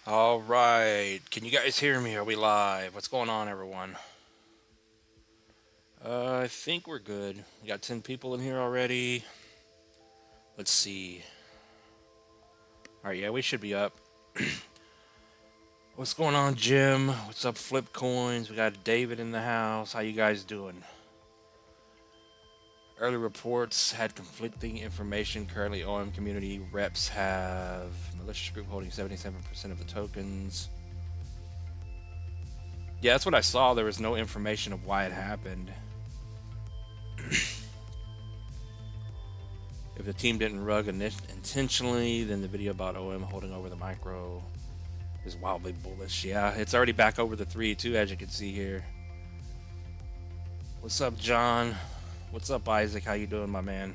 All right. Can you guys hear me? Are we live? What's going on, everyone? I think we're good. We got 10 people in here already. Let's see. All right, yeah, we should be up. What's going on, Jim? What's up, Flip Coins? We got David in the house. How you guys doing? Early reports had conflicting information. Currently, OM community reps have malicious group holding 77% of the tokens. Yeah, that's what I saw. There was no information of why it happened. If the team didn't rug intentionally, then the video about OM holding over the micro is wildly bullish. Yeah, it's already back over the 3-2 as you can see here. What's up, John? What's up, Isaac? How you doing, my man?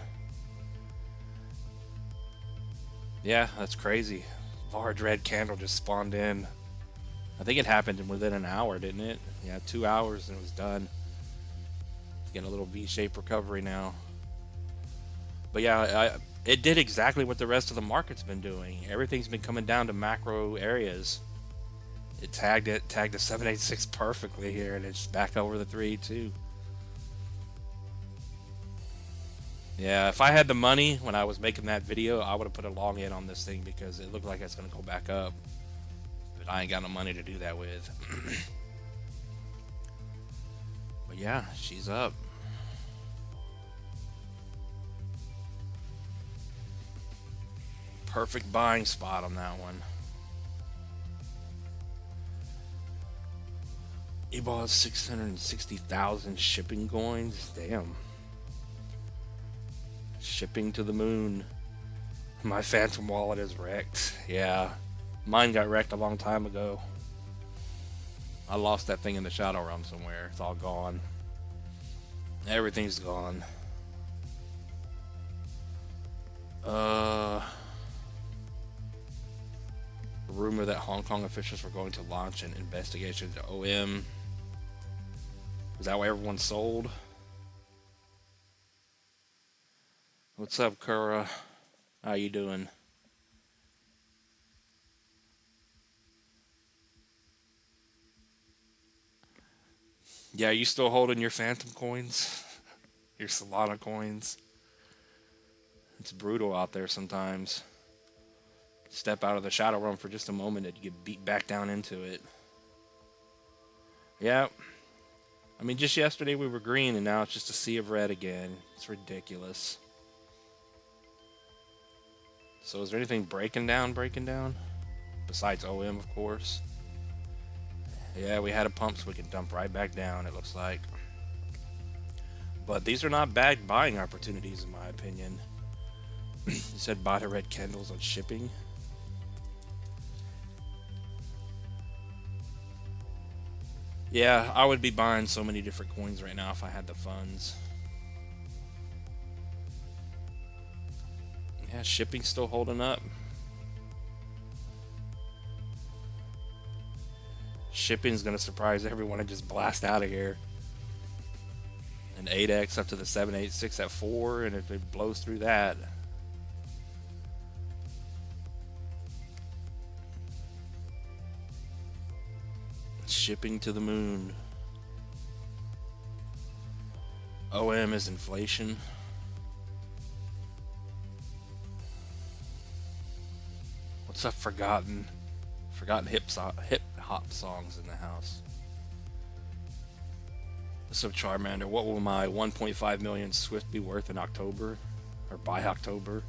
Yeah, that's crazy. Large red candle just spawned in. I think it happened within an hour, didn't it? Yeah, 2 hours and it was done. Getting a little V-shaped recovery now. But yeah, it did exactly what the rest of the market's been doing. Everything's been coming down to macro areas. It tagged the 786 perfectly here, and it's back over the 3-2. Yeah, if I had the money when I was making that video, I would have put a long in on this thing because it looked like it's going to go back up. But I ain't got no money to do that with. But yeah, she's up. Perfect buying spot on that one. He bought 660,000 shipping coins. Damn. Shipping to the moon. My phantom wallet is wrecked. Yeah. Mine got wrecked a long time ago. I lost that thing in the shadow realm somewhere. It's all gone. Everything's gone. Rumor that Hong Kong officials were going to launch an investigation into OM. Is that why everyone sold? What's up, Kura? How you doing? Yeah, you still holding your Phantom coins? Your Solana coins? It's brutal out there sometimes. Step out of the shadow realm for just a moment and you get beat back down into it. Yeah. I mean, just yesterday we were green and now it's just a sea of red again. It's ridiculous. So is there anything breaking down? Besides OM, of course. Yeah, we had a pump so we can dump right back down, it looks like. But these are not bad buying opportunities in my opinion. You said buy the red candles on shipping. Yeah, I would be buying so many different coins right now if I had the funds. Yeah, shipping's still holding up. Shipping's gonna surprise everyone and just blast out of here. An 8x up to the 786 at 4, and if it blows through that. Shipping to the moon. OM is inflation. What's up, forgotten hip hop songs in the house? What's up, Charmander? What will my 1.5 million Swift be worth in October, or by October?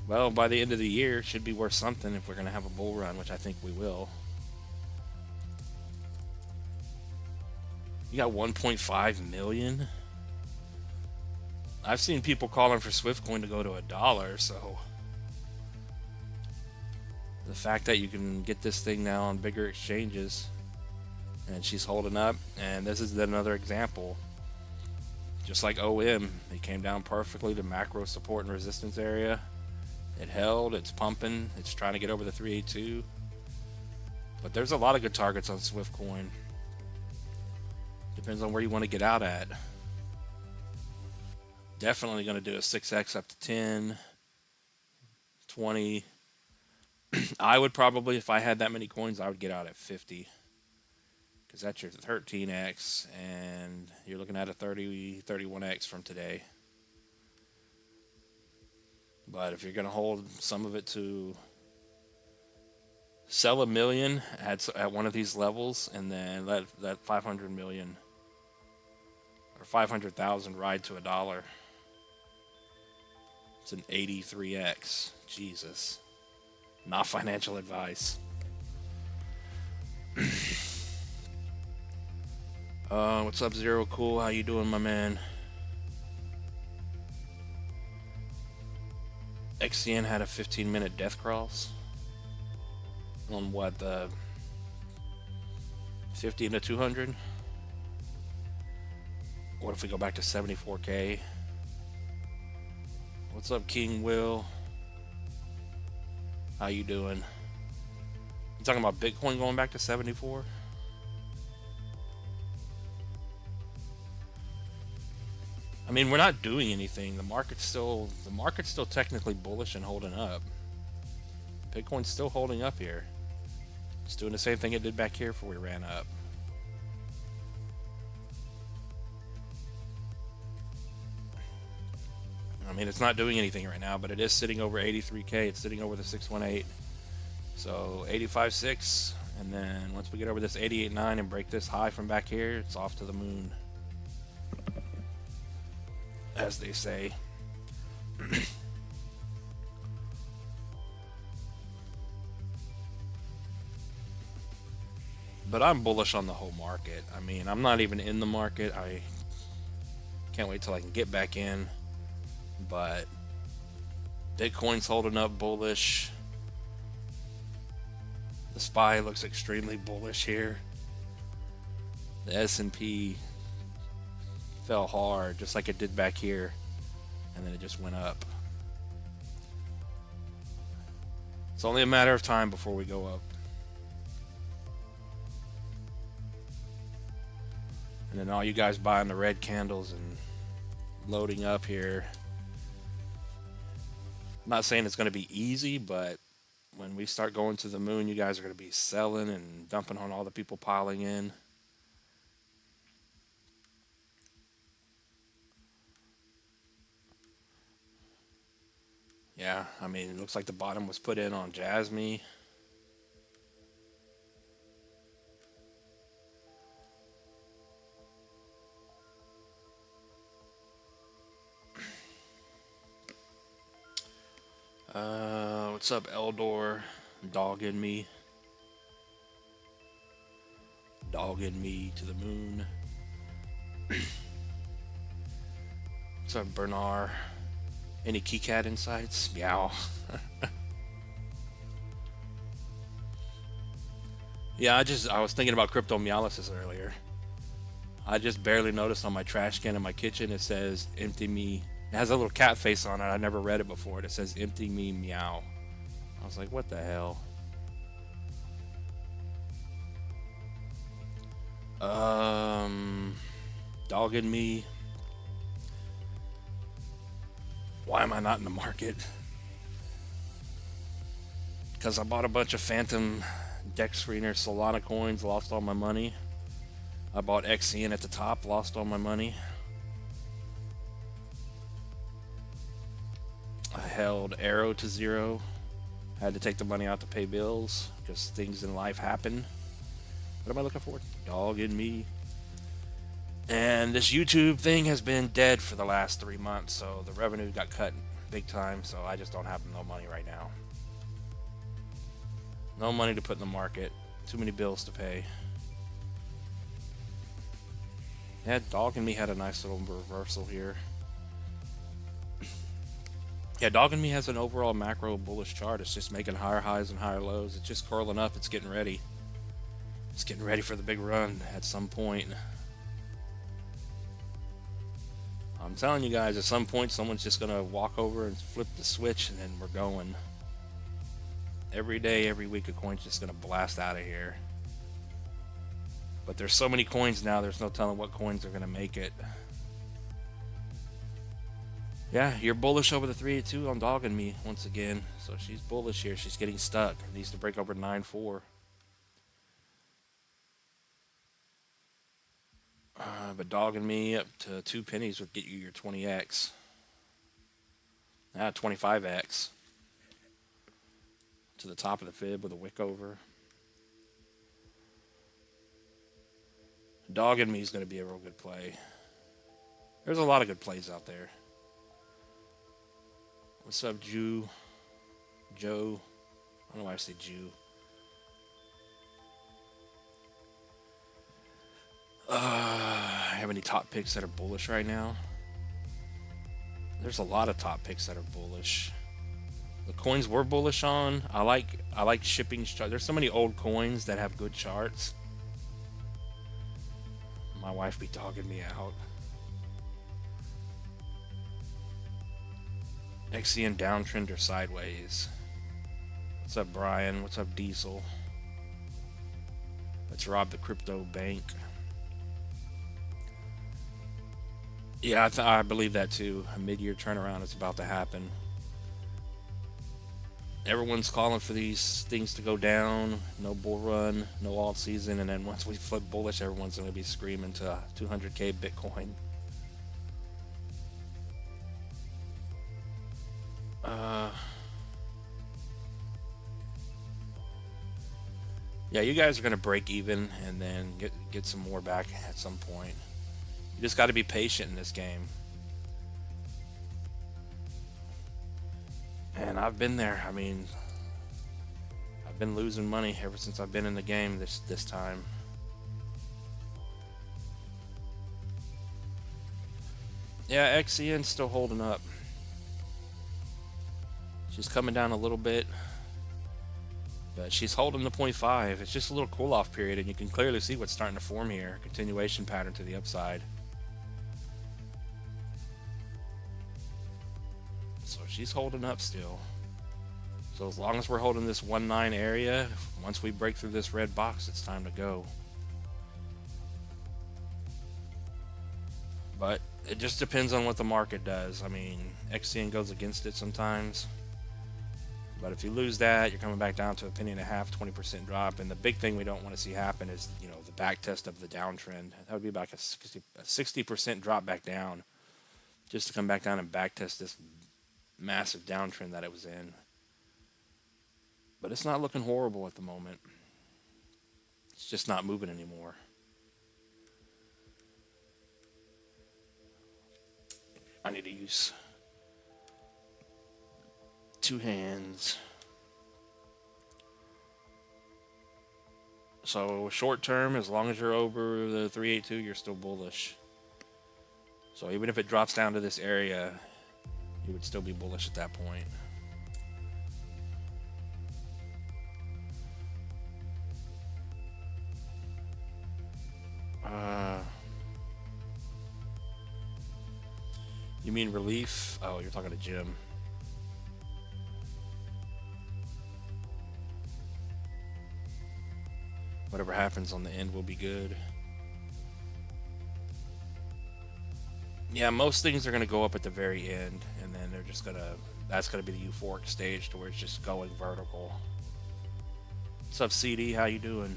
Well, by the end of the year, it should be worth something if we're gonna have a bull run, which I think we will. You got 1.5 million? I've seen people calling for Swiftcoin to go to $1, so the fact that you can get this thing now on bigger exchanges and she's holding up, and this is another example. Just like OM, it came down perfectly to macro support and resistance area. It held, it's pumping, it's trying to get over the 382. But there's a lot of good targets on Swiftcoin. Depends on where you want to get out at. Definitely going to do a 6x up to 10, 20, I would probably, if I had that many coins, I would get out at 50. Because that's your 13x, and you're looking at a 31x from today. But if you're going to hold some of it to sell 1 million at one of these levels, and then let that 500 million or 500,000 ride to $1, it's an 83x. Jesus. Not financial advice. What's up, Zero Cool? How you doing, my man? XCN had a 15-minute death cross on what, the 50 to 200? What if we go back to 74K? What's up, King Will? How you doing? You talking about Bitcoin going back to 74? I mean, we're not doing anything. The market's still technically bullish and holding up. Bitcoin's still holding up here. It's doing the same thing it did back here before we ran up. I mean, it's not doing anything right now, but it is sitting over 83K. It's sitting over the 618. So 85.6, and then once we get over this 88.9 and break this high from back here, it's off to the moon, as they say. But I'm bullish on the whole market. I mean, I'm not even in the market. I can't wait till I can get back in. But Bitcoin's holding up bullish. The SPY looks extremely bullish here. The S&P fell hard, just like it did back here, and then it just went up. It's only a matter of time before we go up. And then all you guys buying the red candles and loading up here. I'm not saying it's going to be easy, but when we start going to the moon, you guys are going to be selling and dumping on all the people piling in. Yeah, I mean, it looks like the bottom was put in on Jasmine. What's up, Eldor? Dogging me to the moon. What's up, Bernard? Any KeyCat insights? Meow. Yeah, I was thinking about cryptomyalysis earlier. I just barely noticed on my trash can in my kitchen it says empty me. It has a little cat face on it. I never read it before. It says empty me meow. I was like, what the hell? Dogging me. Why am I not in the market? Because I bought a bunch of Phantom Deck Screener Solana coins, lost all my money. I bought XCN at the top, lost all my money. I held Arrow to 0. Had to take the money out to pay bills because things in life happen. What am I looking for? Dogging me. And this YouTube thing has been dead for the last 3 months, so the revenue got cut big time, so I just don't have no money right now. No money to put in the market. Too many bills to pay. Yeah, Dogging Me had a nice little reversal here. Yeah, Dogging Me has an overall macro bullish chart. It's just making higher highs and higher lows. It's just curling up. It's getting ready. It's getting ready for the big run at some point. I'm telling you guys, at some point, someone's just going to walk over and flip the switch, and then we're going. Every day, every week, a coin's just going to blast out of here. But there's so many coins now, there's no telling what coins are going to make it. Yeah, you're bullish over the 382 on dogging me once again. So she's bullish here. She's getting stuck. Needs to break over 9.4. But dogging me up to 2 pennies would get you your 20x. 25x. To the top of the fib with a wick over. Dogging me is going to be a real good play. There's a lot of good plays out there. What's up, Joe? I don't know why I say Jew. Have any top picks that are bullish right now? There's a lot of top picks that are bullish. The coins we're bullish on, I like shipping. There's so many old coins that have good charts. My wife be dogging me out. XCN downtrend or sideways? What's up, Brian? What's up, Diesel? Let's rob the crypto bank. Yeah, I believe that too. A mid-year turnaround is about to happen. Everyone's calling for these things to go down. No bull run, no alt season, and then once we flip bullish, everyone's going to be screaming to 200k Bitcoin. Yeah, you guys are going to break even and then get some more back at some point. You just got to be patient in this game. And I've been there. I mean, I've been losing money ever since I've been in the game this time. Yeah, XCN's still holding up. She's coming down a little bit, but she's holding the 0.5. It's just a little cool-off period, and you can clearly see what's starting to form here. Continuation pattern to the upside. So she's holding up still. So as long as we're holding this 1.9 area, once we break through this red box, it's time to go. But it just depends on what the market does. I mean, XCN goes against it sometimes. But if you lose that, you're coming back down to a penny and a half, 20% drop. And the big thing we don't want to see happen is, you know, the back test of the downtrend. That would be like a 60% drop back down, just to come back down and back test this massive downtrend that it was in. But it's not looking horrible at the moment. It's just not moving anymore. I need to use 2 hands. So short term, as long as you're over the 382, you're still bullish. So even if it drops down to this area, you would still be bullish at that point. You mean relief? Oh, you're talking to Jim. Whatever happens on the end will be good. Yeah, most things are going to go up at the very end, and then they're just going to, that's going to be the euphoric stage to where it's just going vertical. What's up, CD? How you doing?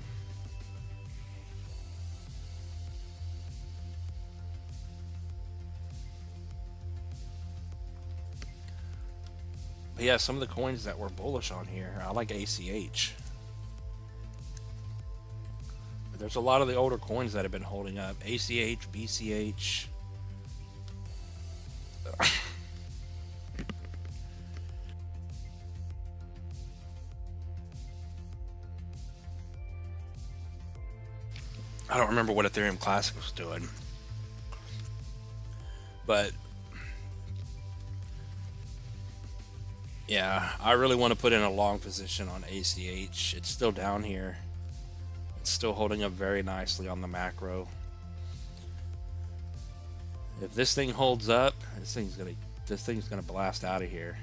But yeah, some of the coins that we're bullish on here, I like ACH. But there's a lot of the older coins that have been holding up. ACH, BCH. I don't remember what Ethereum Classic was doing. But yeah, I really want to put in a long position on ACH. It's still down here. It's still holding up very nicely on the macro. If this thing holds up, this thing's gonna blast out of here.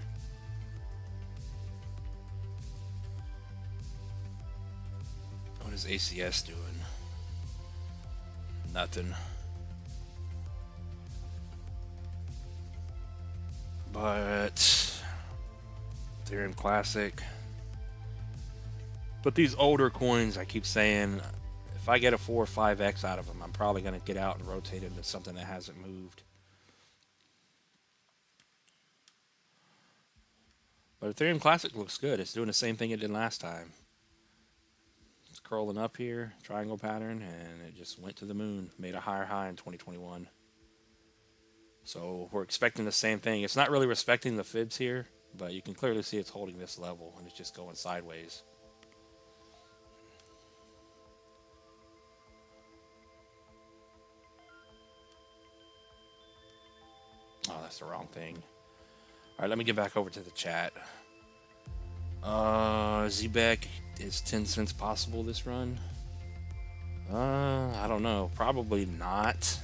What is ACS doing? Nothing. But Ethereum Classic. But these older coins, I keep saying, if I get a 4 or 5x out of them, I'm probably going to get out and rotate into something that hasn't moved. But Ethereum Classic looks good. It's doing the same thing it did last time. It's curling up here, triangle pattern, and it just went to the moon. Made a higher high in 2021. So we're expecting the same thing. It's not really respecting the fibs here, but you can clearly see it's holding this level, and it's just going sideways. Oh, that's the wrong thing. All right, let me get back over to the chat. ZBEC, is 10 cents possible this run? I don't know. Probably not.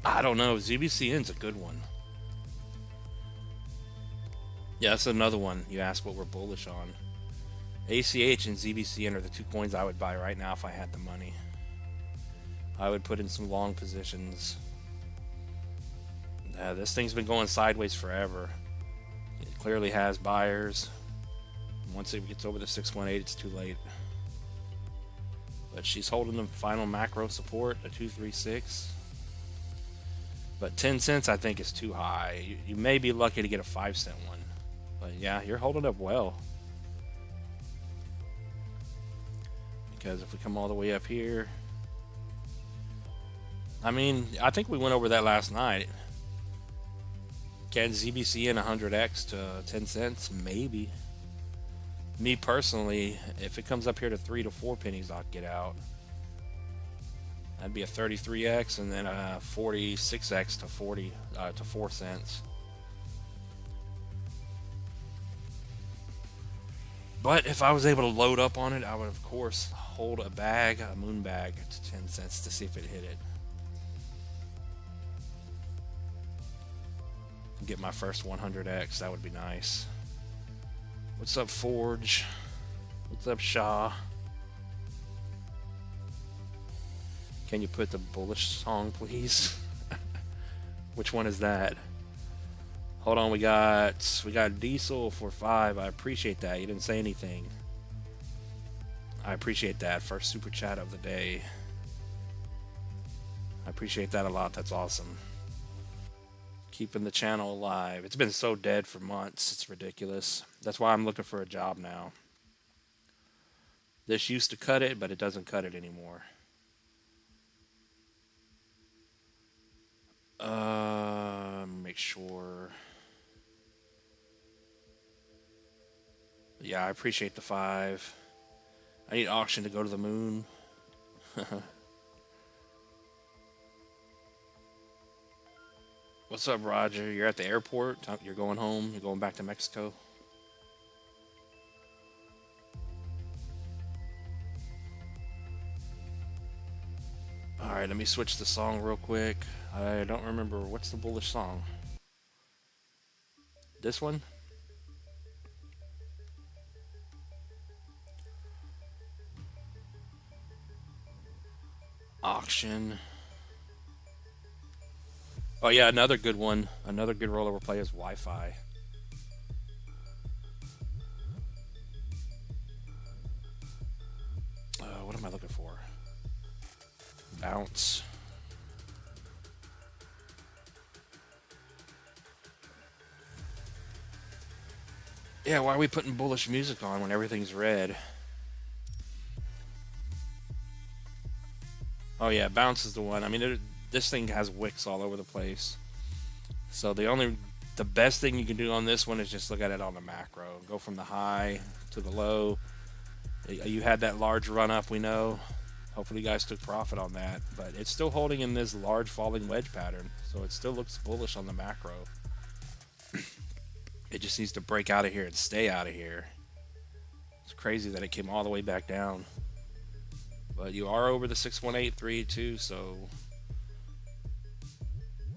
I don't know. ZBCN's a good one. Yeah, that's another one. You asked what we're bullish on. ACH and ZBCN are the two coins I would buy right now if I had the money. I would put in some long positions. This thing's been going sideways forever. It clearly has buyers. Once it gets over the 618, it's too late. But she's holding the final macro support, a 236. But 10 cents I think is too high. You may be lucky to get a 5-cent one. But yeah, you're holding up well. Because if we come all the way up here, I mean, I think we went over that last night. Can ZBCN 100x to 10 cents? Maybe. Me personally, if it comes up here to 3 to 4 pennies, I'd get out. That'd be a 33x and then a 46x to 4 cents. But if I was able to load up on it, I would of course hold a moon bag to 10 cents to see if it hit it. Get my first 100x, that would be nice. What's up, Forge? What's up, Shaw? Can you put the bullish song, please? Which one is that? Hold on, we got Diesel for 5. I appreciate that. You didn't say anything. I appreciate that. First super chat of the day. I appreciate that a lot. That's awesome. Keeping the channel alive. It's been so dead for months. It's ridiculous. That's why I'm looking for a job now. This used to cut it, but it doesn't cut it anymore. Make sure. Yeah, I appreciate the 5. I need auction to go to the moon. What's up, Roger? You're at the airport? You're going home? You're going back to Mexico? Alright, let me switch the song real quick. I don't remember. What's the bullish song? This one? Auction. Oh yeah, another good one. Another good rollover play is Wi-Fi. What am I looking for? Bounce. Yeah, why are we putting bullish music on when everything's red? Oh yeah, bounce is the one. I mean, this thing has wicks all over the place. So the best thing you can do on this one is just look at it on the macro. Go from the high to the low. You had that large run up, we know. Hopefully you guys took profit on that. But it's still holding in this large falling wedge pattern. So it still looks bullish on the macro. It just needs to break out of here and stay out of here. It's crazy that it came all the way back down. But you are over the 61832, so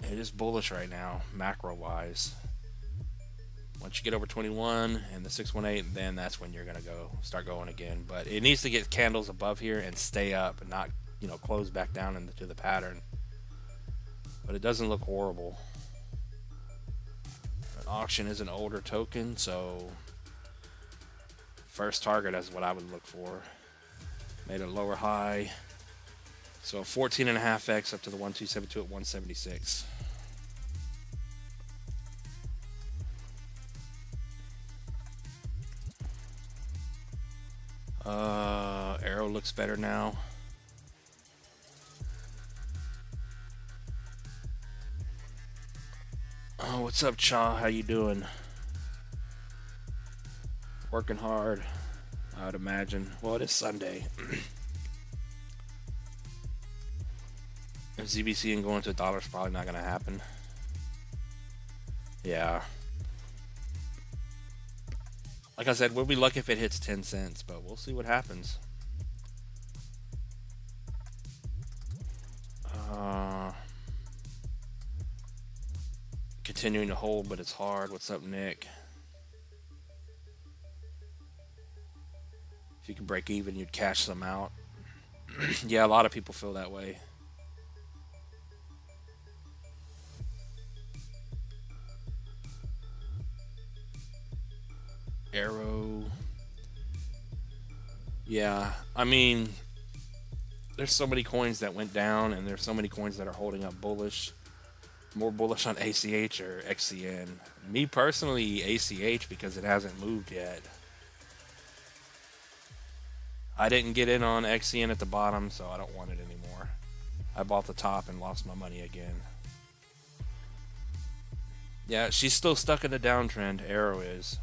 it is bullish right now, macro-wise. Once you get over 21 and the 618, then that's when you're gonna start going again. But it needs to get candles above here and stay up, and not, close back down into the pattern. But it doesn't look horrible. Auction is an older token, so first target is what I would look for. Made a lower high. So 14.5x up to the 1272 at 176. Arrow looks better now. Oh, what's up, Cha? How you doing? Working hard, I would imagine. Well, it is Sunday. If ZBCN going to $1 is probably not going to happen. Yeah. Like I said, we'll be lucky if it hits 10 cents, but we'll see what happens. Continuing to hold, but it's hard. What's up, Nick? If you could break even, you'd cash some out. Yeah, a lot of people feel that way. Arrow. Yeah, I mean, there's so many coins that went down, and there's so many coins that are holding up bullish. More bullish on ACH or XCN. Me personally, ACH, because it hasn't moved yet. I didn't get in on XCN at the bottom, so I don't want it anymore. I bought the top and lost my money again. Yeah, she's still stuck in the downtrend. Arrow is.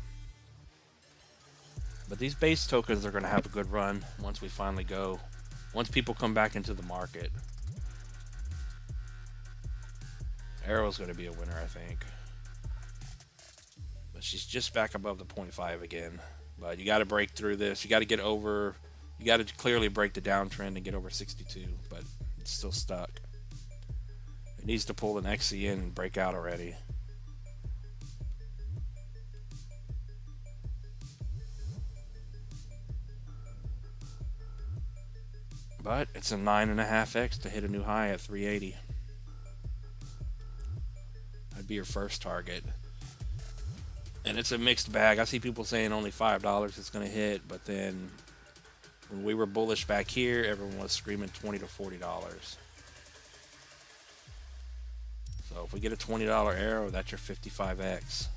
But these base tokens are going to have a good run once we finally go. Once people come back into the market. Arrow's going to be a winner, I think. But she's just back above the 0.5 again. But you got to break through this. You got to get over. You got to clearly break the downtrend and get over 62. But it's still stuck. It needs to pull an XCN and break out already. But it's a 9.5x to hit a new high at 380. That'd be your first target. And it's a mixed bag. I see people saying only $5 it's going to hit, but then when we were bullish back here, everyone was screaming $20 to $40. So if we get a $20 arrow, that's your 55x.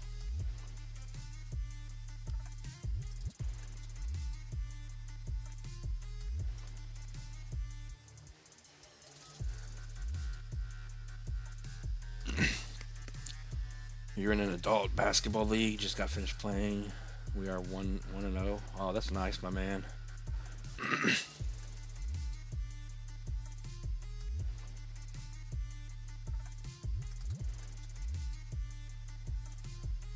You're in an adult basketball league, just got finished playing. We are 1-0. Oh, that's nice, my man.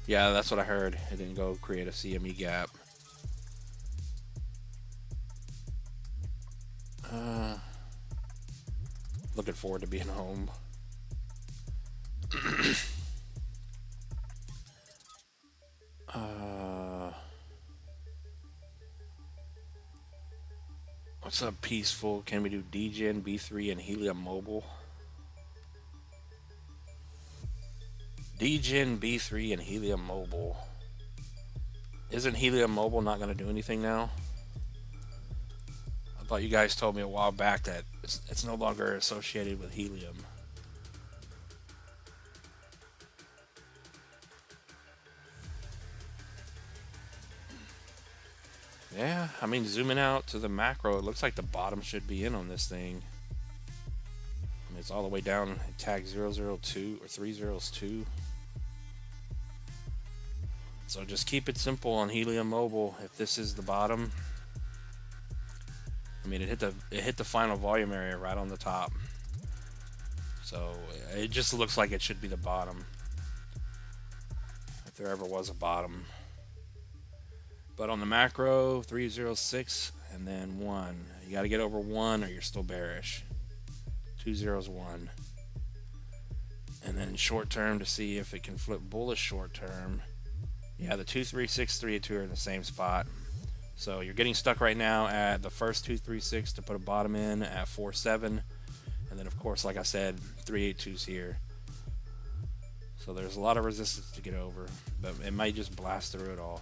Yeah, that's what I heard. It didn't go create a CME gap. Looking forward to being home. What's up, Peaceful? Can we do DGen, B3, and Helium Mobile? DGen, B3, and Helium Mobile. Isn't Helium Mobile not going to do anything now? I thought you guys told me a while back that it's no longer associated with Helium. Yeah, I mean, zooming out to the macro, it looks like the bottom should be in on this thing. I mean, it's all the way down, tag 002 or 302. So just keep it simple on Helium Mobile. If this is the bottom, I mean, it hit the final volume area right on the top. So it just looks like it should be the bottom, if there ever was a bottom. But on the macro, 306 and then 1. You got to get over 1 or you're still bearish. 201. And then short term to see if it can flip bullish short term. Yeah, the 236, 382 are in the same spot. So you're getting stuck right now at the first 236 to put a bottom in at 47. And then, of course, like I said, 382's here. So there's a lot of resistance to get over, but it might just blast through it all.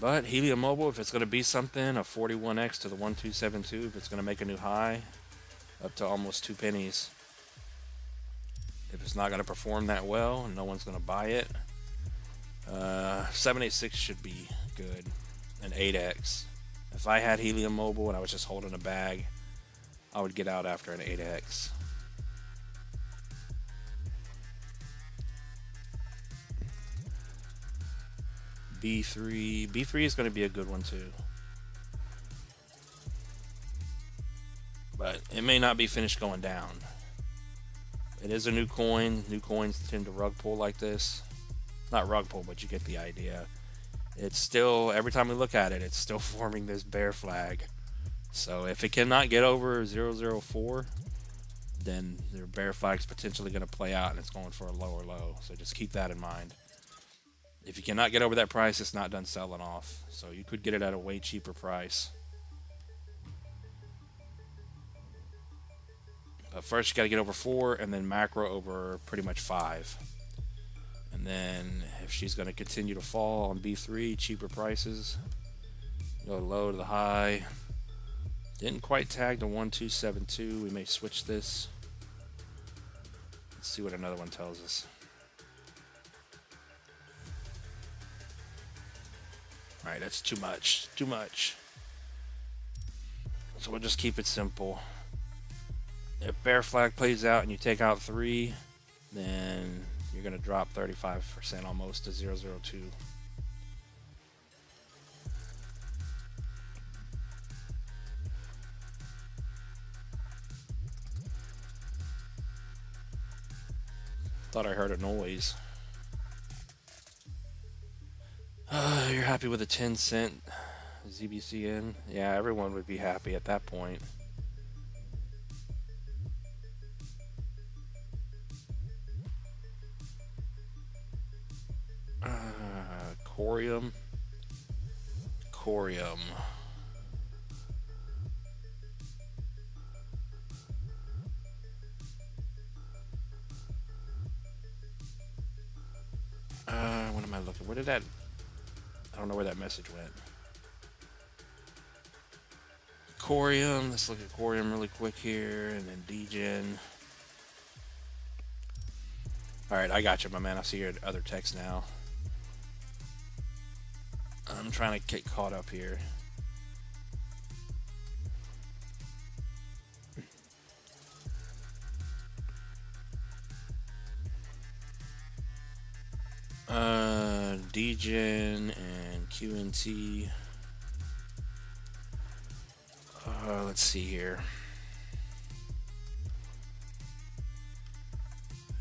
But Helium Mobile, if it's going to be something, a 41x to the 1272, if it's going to make a new high, up to almost 2 pennies. If it's not going to perform that well, no one's going to buy it. 786 should be good. An 8x. If I had Helium Mobile and I was just holding a bag, I would get out after an 8x. B3 is going to be a good one too, but it may not be finished going down. It is a new coin. New coins tend to rug pull like this. Not rug pull, but you get the idea. It's still, every time we look at it, it's still forming this bear flag. So if it cannot get over 004, then their bear flag's potentially going to play out and it's going for a lower low. So just keep that in mind. If you cannot get over that price, it's not done selling off. So you could get it at a way cheaper price. But first you got to get over 4 and then macro over pretty much 5. And then if she's going to continue to fall on B3, cheaper prices, go low to the high. Didn't quite tag the 1272. We may switch this. Let's see what another one tells us. Alright, that's too much. Too much. So we'll just keep it simple. If bear flag plays out and you take out 3, then you're going to drop 35% almost to 002. Thought I heard a noise. You're happy with a 10-cent ZBCN? Yeah, everyone would be happy at that point. Corium. What am I looking? Where did that? I don't know where that message went. Corium. Let's look at Corium really quick here, and then DGen. All right, I got you, my man. I see your other text now. I'm trying to get caught up here. DGen and QNT. Let's see here.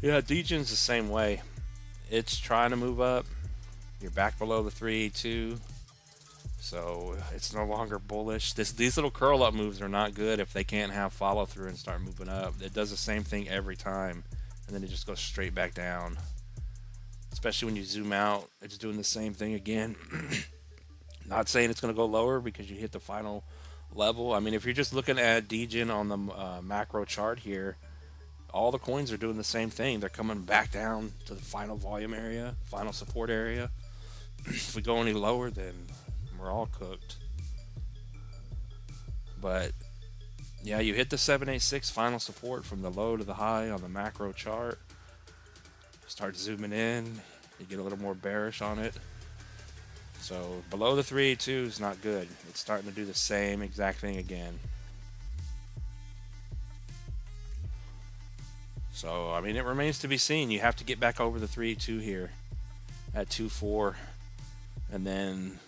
Yeah, DGen's the same way. It's trying to move up. You're back below the 382, so it's no longer bullish. These little curl up moves are not good if they can't have follow through and start moving up. It does the same thing every time, and then it just goes straight back down. Especially when you zoom out, it's doing the same thing again. Not saying it's going to go lower because you hit the final level. I mean, if you're just looking at DGen on the macro chart here, all the coins are doing the same thing. They're coming back down to the final volume area, final support area. If we go any lower, then we're all cooked. But yeah, you hit the 786 final support from the low to the high on the macro chart. Start zooming in, you get a little more bearish on it. So below the 382 is not good. It's starting to do the same exact thing again. So I mean, it remains to be seen. You have to get back over the 382 here at 2.4, and then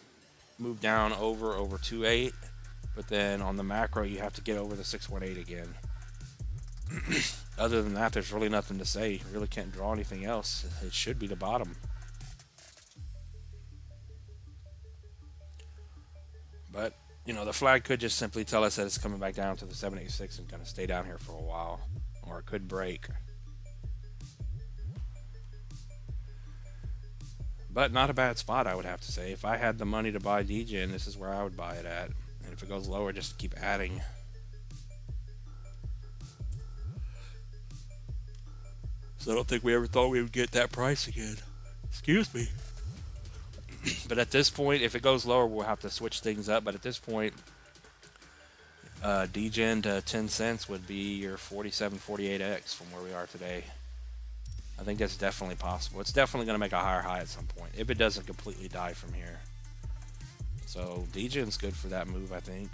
move down over 2.8. But then on the macro, you have to get over the 618 again. Other than that, there's really nothing to say. You really can't draw anything else. It should be the bottom. But, you know, the flag could just simply tell us that it's coming back down to the 786 and going to stay down here for a while. Or it could break. But not a bad spot, I would have to say. If I had the money to buy DGen, this is where I would buy it at. And if it goes lower, just keep adding. So I don't think we ever thought we would get that price again. Excuse me. But at this point, if it goes lower, we'll have to switch things up. But at this point, DGen to 10 cents would be your 47, 48x from where we are today. I think that's definitely possible. It's definitely going to make a higher high at some point, if it doesn't completely die from here. So DGen's good for that move, I think.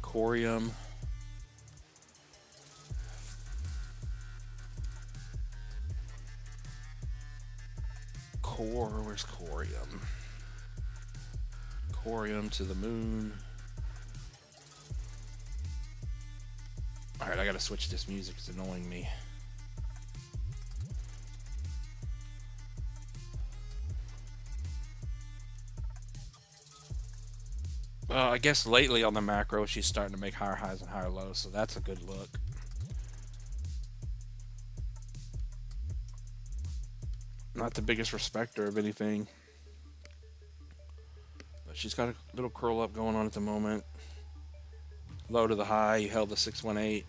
Corium. Where's Corium? Corium to the moon. Alright, I gotta switch this music, it's annoying me. I guess lately on the macro, she's starting to make higher highs and higher lows, so that's a good look. Not the biggest respecter of anything, but she's got a little curl up going on at the moment. Low to the high, you held the 618.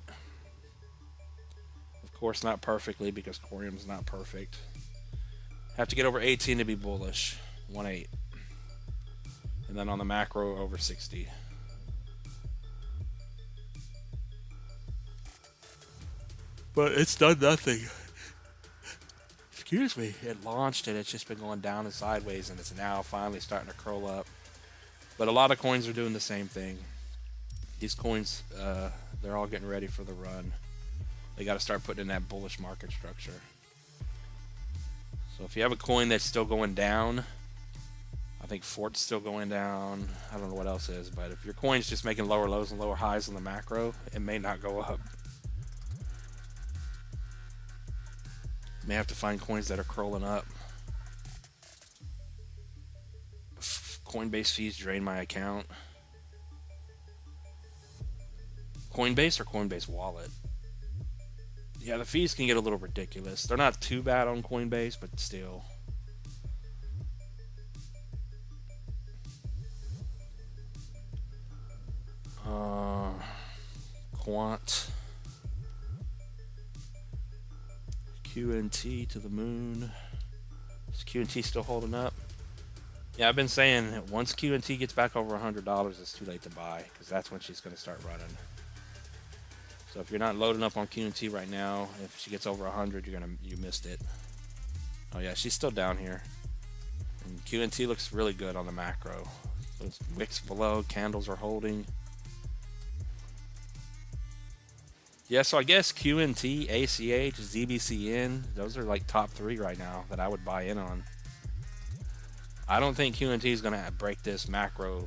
Of course, not perfectly because Corium's not perfect. Have to get over 18 to be bullish. 1.8. And then on the macro, over 60. But it's done nothing. Excuse me. It launched and it's just been going down and sideways, and it's now finally starting to curl up. But a lot of coins are doing the same thing. These coins, they're all getting ready for the run. They got to start putting in that bullish market structure. So if you have a coin that's still going down, I think Fort's still going down. I don't know what else is, but if your coin's just making lower lows and lower highs on the macro, it may not go up. You may have to find coins that are curling up. Coinbase fees drain my account. Coinbase or Coinbase Wallet? Yeah, the fees can get a little ridiculous. They're not too bad on Coinbase, but still. Quant. QNT to the moon. Is QNT still holding up? Yeah, I've been saying that once QNT gets back over $100, it's too late to buy, because that's when she's going to start running. So if you're not loading up on QNT right now, if she gets over 100, you missed it. Oh yeah, she's still down here. And QNT looks really good on the macro. Those wicks below, candles are holding. Yeah, so I guess QNT, ACH, ZBCN, those are like top 3 right now that I would buy in on. I don't think QNT is going to break this macro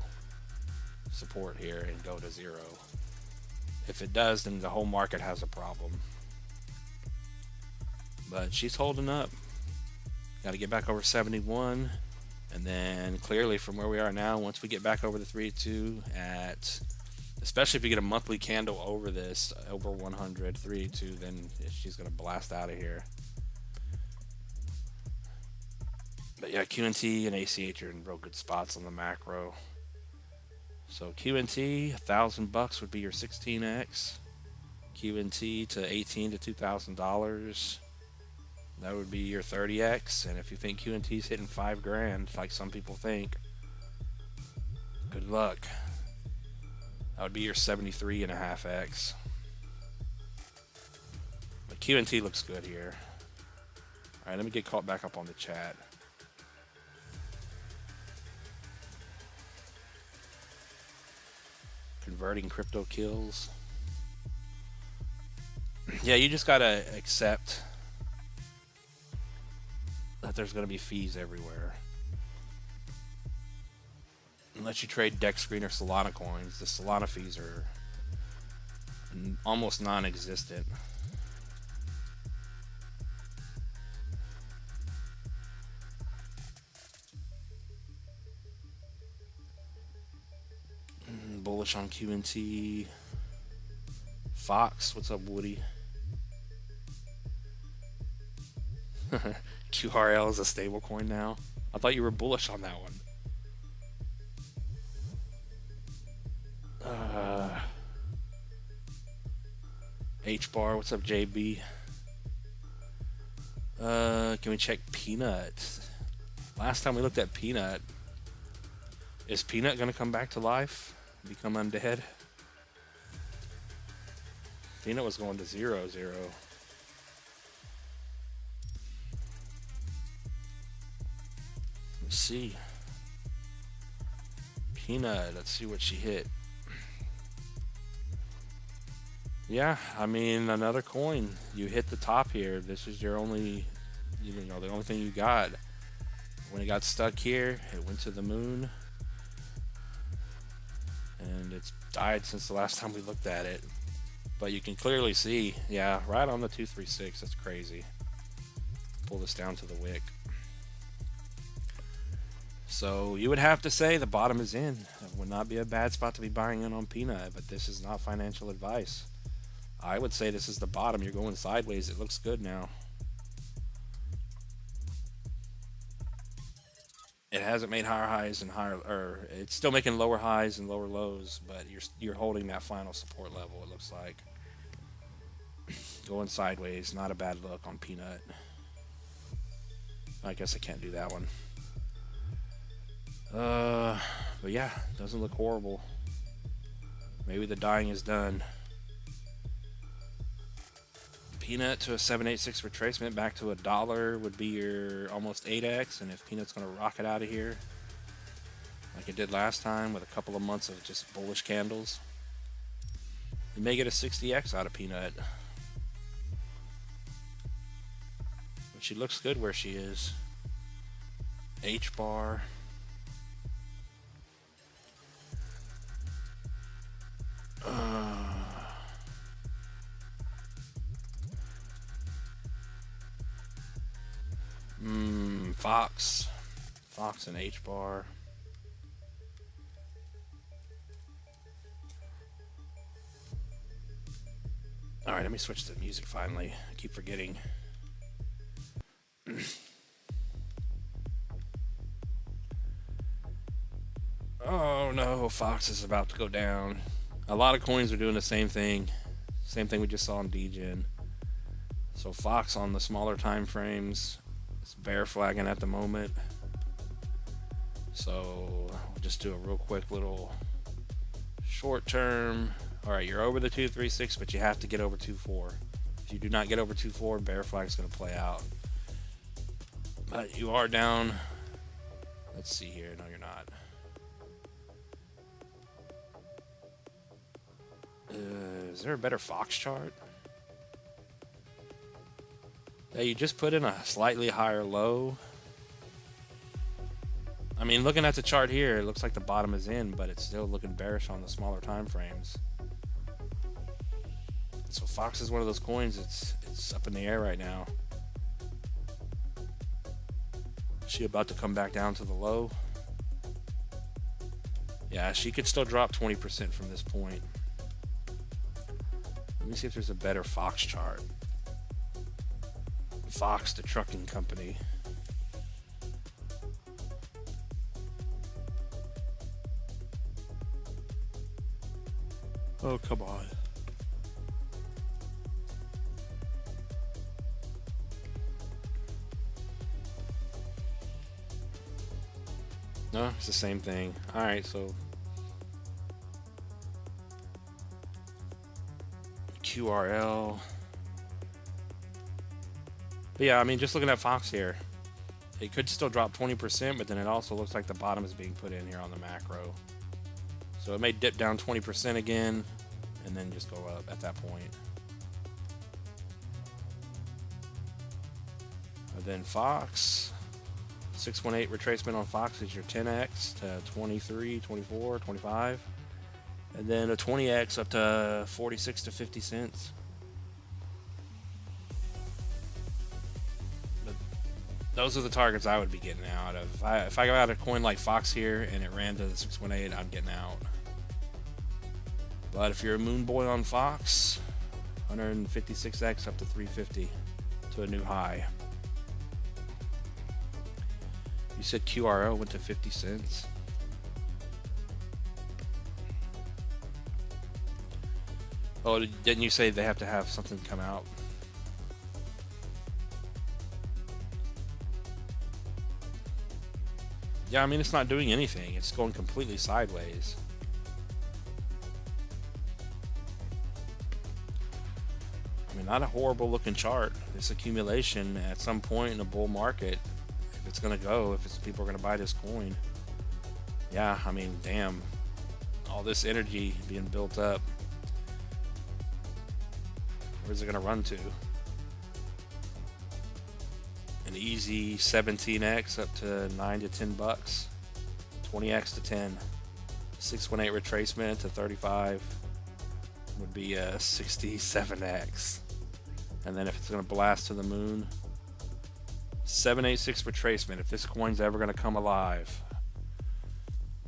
support here and go to 0. If it does, then the whole market has a problem. But she's holding up. Got to get back over 71. And then clearly from where we are now, once we get back over the 3-2 at... Especially if you get a monthly candle over this, over 100, 3-2, then she's going to blast out of here. But yeah, QNT and ACH are in real good spots on the macro. So QNT, $1,000 would be your 16x. QNT to $18 to $2,000. That would be your 30x. And if you think QNT's hitting $5,000, like some people think, good luck. That would be your 73.5x. But QNT looks good here. Alright, let me get caught back up on the chat. Converting crypto kills. Yeah, you just gotta accept that there's gonna be fees everywhere. Unless you trade Dex Screen or Solana coins, the Solana fees are almost non-existent. Bullish on QNT. Fox, what's up, Woody? QRL is a stable coin now. I thought you were bullish on that one. H-bar, what's up, JB? Can we check Peanut? Last time we looked at Peanut, is Peanut gonna come back to life? Become undead? Peanut was going to 0-0. Let's see. Peanut, let's see what she hit. Yeah, I mean, another coin. You hit the top here. This is your only, you know, the only thing you got. When it got stuck here, it went to the moon. And it's died since the last time we looked at it. But you can clearly see, yeah, right on the 236. That's crazy. Pull this down to the wick. So you would have to say the bottom is in. It would not be a bad spot to be buying in on Peanut, but this is not financial advice. I would say this is the bottom. You're going sideways. It looks good now. It hasn't made higher highs and higher, or it's still making lower highs and lower lows, but you're holding that final support level. It looks like going sideways. Not a bad look on Peanut. I guess I can't do that one. But yeah, doesn't look horrible. Maybe the dying is done. Peanut to a 786 retracement back to $1 would be your almost 8x, and if Peanut's gonna rock it out of here like it did last time with a couple of months of just bullish candles, you may get a 60x out of Peanut. But she looks good where she is. H bar. Fox and H bar. All right, let me switch to music finally. I keep forgetting. Oh no, Fox is about to go down. A lot of coins are doing the same thing. Same thing we just saw in DGen. So Fox on the smaller time frames, it's bear flagging at the moment. So we'll just do a real quick little short term. All right, you're over the 236, but you have to get over 2.4. If you do not get over 2.4, bear flag is going to play out. But you are down. Let's see here. No, you're not. Is there a better Fox chart? Yeah, you just put in a slightly higher low. I mean, looking at the chart here, it looks like the bottom is in, but it's still looking bearish on the smaller time frames. So Fox is one of those coins. It's up in the air right now. Is she about to come back down to the low? Yeah, she could still drop 20% from this point. Let me see if there's a better Fox chart. Fox, the trucking company. Oh, come on. No, it's the same thing. All right, so QRL. But yeah, I mean, just looking at Fox here, it could still drop 20%, but then it also looks like the bottom is being put in here on the macro. So it may dip down 20% again, and then just go up at that point. And then Fox, 618 retracement on Fox is your 10x to 23, 24, 25. And then a 20x up to 46 to 50 cents. But those are the targets I would be getting out of. If I got a coin like Fox here and it ran to the 618, I'm getting out. But if you're a moon boy on Fox, 156x up to 350 to a new high. You said QRL went to 50 cents. Oh, didn't you say they have to have something come out? Yeah, I mean, it's not doing anything. It's going completely sideways. I mean, not a horrible looking chart. This accumulation at some point in a bull market, if it's going to go, if it's people are going to buy this coin. Yeah, I mean, damn. All this energy being built up. Where's it going to run to? An easy 17x up to 9 to 10 bucks. 20x to 10. 618 retracement to 35 would be a 67x. And then if it's going to blast to the moon, 786 retracement. If this coin's ever going to come alive,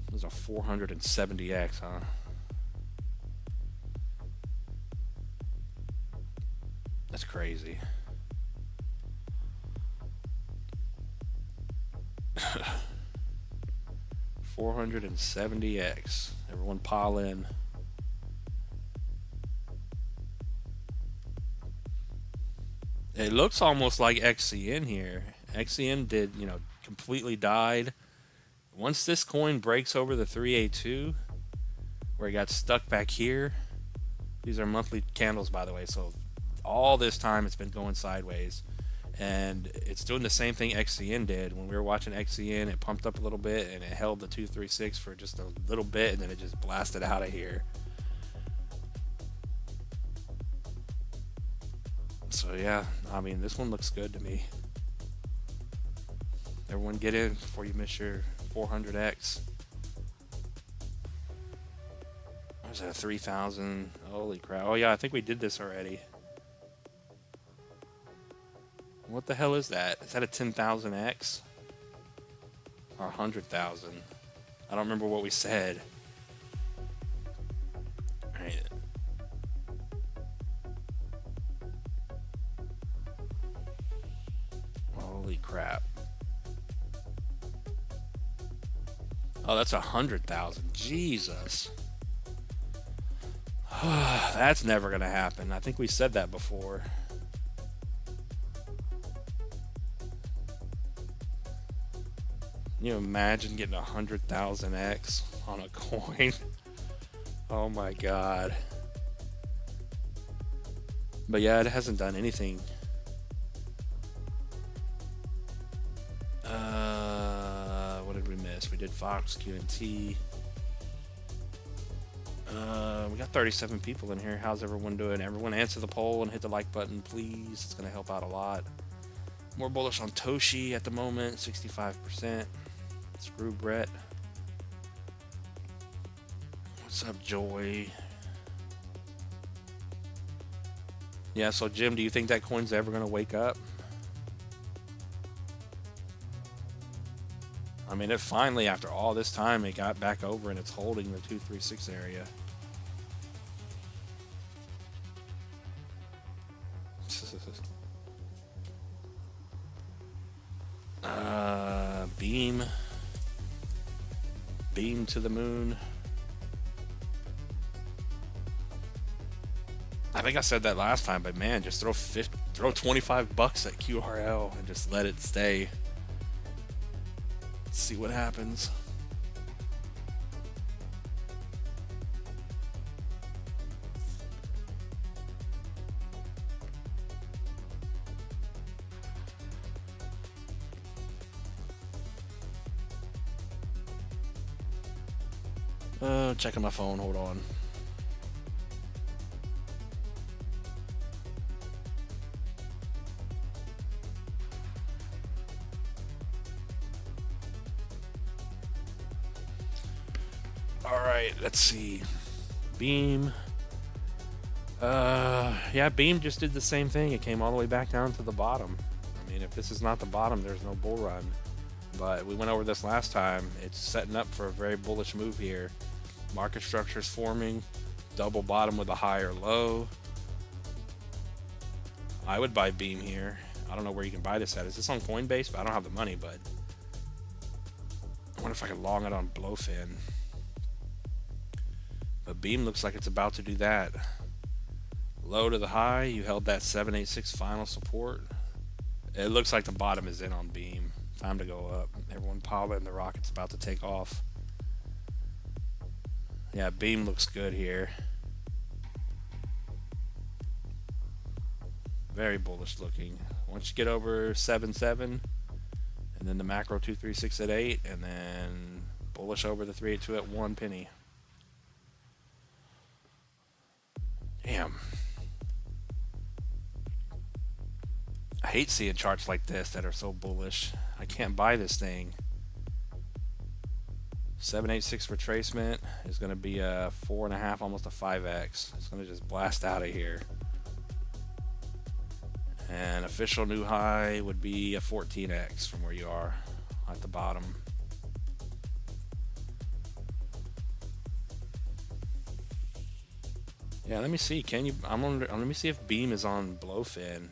there's a 470x, huh? That's crazy. $470x. Everyone pile in. It looks almost like XCN here. XCN did, you know, completely died. Once this coin breaks over the 382, where it got stuck back here, these are monthly candles, by the way, so all this time it's been going sideways. And it's doing the same thing XCN did. When we were watching XCN, it pumped up a little bit and it held the 236 for just a little bit, and then it just blasted out of here. So yeah, I mean, this one looks good to me. Everyone get in before you miss your 400x. There's a 3,000. Holy crap. Oh yeah, I think we did this already. What the hell is that? Is that a 10,000x? Or 100,000? I don't remember what we said. Alright. Holy crap. Oh, that's 100,000. Jesus. That's never gonna happen. I think we said that before. Can you imagine getting 100,000x on a coin? Oh my god. But yeah, it hasn't done anything. What did we miss? We did Fox, QNT. We got 37 people in here. How's everyone doing? Everyone answer the poll and hit the like button, please. It's going to help out a lot. More bullish on Toshi at the moment, 65%. Screw Brett. What's up, Joy? Yeah, so Jim, do you think that coin's ever going to wake up? I mean, it finally, after all this time, it got back over and it's holding the 236 area. Beam to the moon. I think I said that last time, but man, just throw 25 bucks at QRL and just let it stay. Let's see what happens. Checking my phone, hold on. Alright, let's see. Beam. Yeah, Beam just did the same thing. It came all the way back down to the bottom. I mean, if this is not the bottom, there's no bull run. But we went over this last time. It's setting up for a very bullish move here. Market structure is forming. Double bottom with a higher low. I would buy Beam here. I don't know where you can buy this at. Is this on Coinbase? But I don't have the money, but I wonder if I could long it on Blowfin. But Beam looks like it's about to do that. Low to the high, you held that 786 final support. It looks like the bottom is in on Beam. Time to go up. Everyone piling, the rocket's about to take off. Yeah, Beam looks good here. Very bullish looking. Once you get over 7.7, and then the macro 236 at 8, and then bullish over the 382 at 1 penny. Damn. I hate seeing charts like this that are so bullish. I can't buy this thing. 786 retracement is going to be a 4.5, almost a 5x. It's going to just blast out of here. And official new high would be a 14x from where you are at the bottom. Yeah, let me see. Can you? Let me see if Beam is on Blowfin.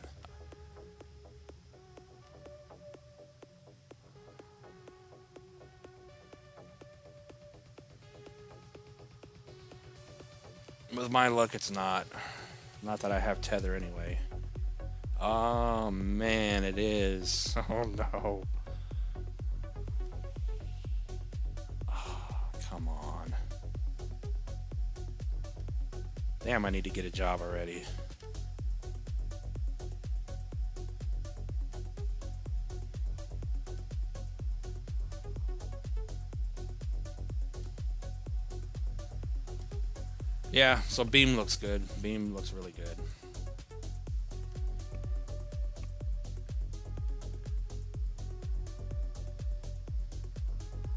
With my luck, it's not. Not that I have Tether anyway. Oh man, it is. Oh no. Oh, come on. Damn, I need to get a job already. Yeah, so Beam looks good. Beam looks really good.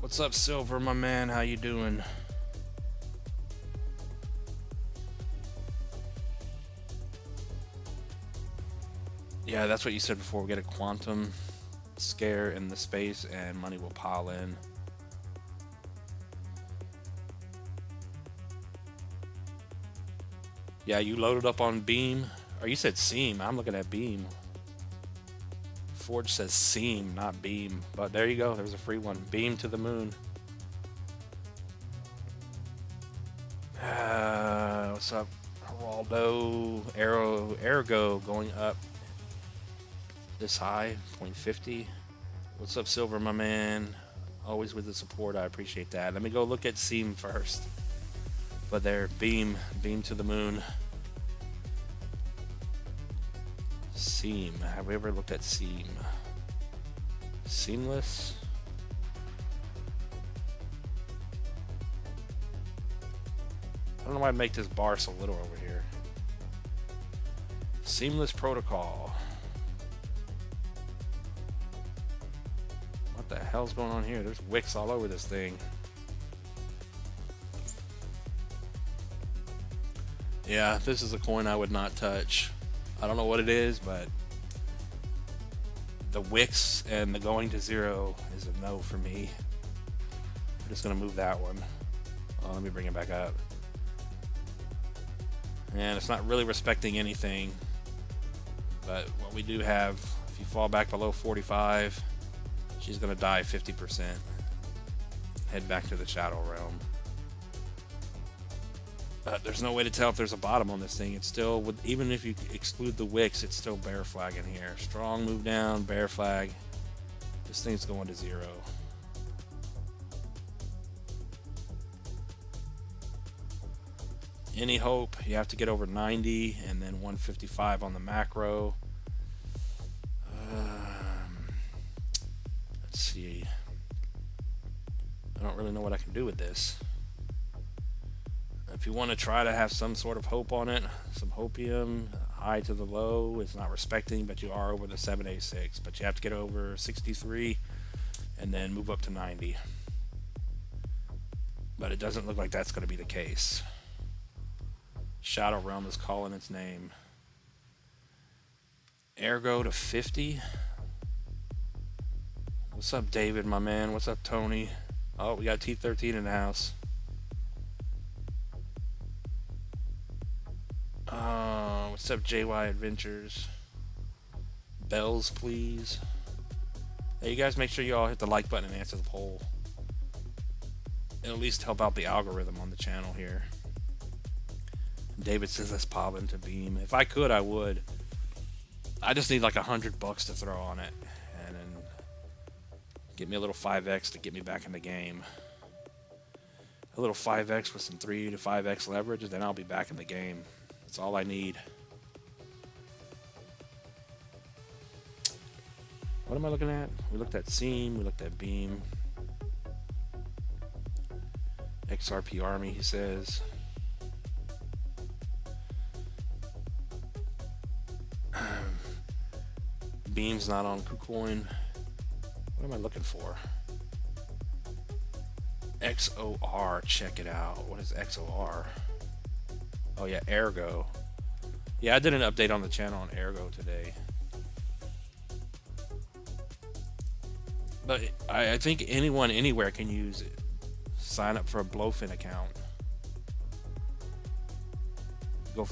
What's up, Silver, my man? How you doing? Yeah, that's what you said before. We get a quantum scare in the space and money will pile in. Yeah, you loaded up on Beam. Or you said Seam. I'm looking at Beam. Forge says Seam, not Beam. But there you go. There's a free one. Beam to the moon. What's up, Geraldo? Ergo going up this high, 0.50. What's up, Silver, my man? Always with the support. I appreciate that. Let me go look at Seam first. But there, Beam to the moon. Seam. Have we ever looked at Seam? Seamless. I don't know why I make this bar so little over here. Seamless protocol. What the hell's going on here? There's wicks all over this thing. Yeah, this is a coin I would not touch. I don't know what it is, but the wicks and the going to zero is a no for me. I'm just going to move that one. Oh, let me bring it back up. And it's not really respecting anything. But what we do have, if you fall back below 45, she's going to die 50%. Head back to the shadow realm. There's no way to tell if there's a bottom on this thing. It's still, even if you exclude the wicks, it's still bear flag in here. Strong move down, bear flag. This thing's going to zero. Any hope? You have to get over 90 and then 155 on the macro. Let's see. I don't really know what I can do with this. If you want to try to have some sort of hope on it, some hopium, high to the low, it's not respecting, but you are over the 786. But you have to get over 63 and then move up to 90. But it doesn't look like that's going to be the case. Shadow Realm is calling its name. Ergo to 50. What's up, David, my man? What's up, Tony? Oh, we got T13 in the house. What's up, JY Adventures? Bells, please. Hey, you guys make sure you all hit the like button and answer the poll. It'll at least help out the algorithm on the channel here. David says let's pop into Beam. If I could, I would. I just need like $100 to throw on it. And then Get me a little 5x to get me back in the game. A little 5x with some 3 to 5x leverage, and then I'll be back in the game. That's all I need. What am I looking at? We looked at Seam, we looked at Beam. XRP Army, he says. Beam's not on KuCoin. What am I looking for? XOR, check it out. What is XOR? Oh yeah, Ergo. Yeah, I did an update on the channel on Ergo today. But I think anyone anywhere can use it. Sign up for a Blowfin account. Go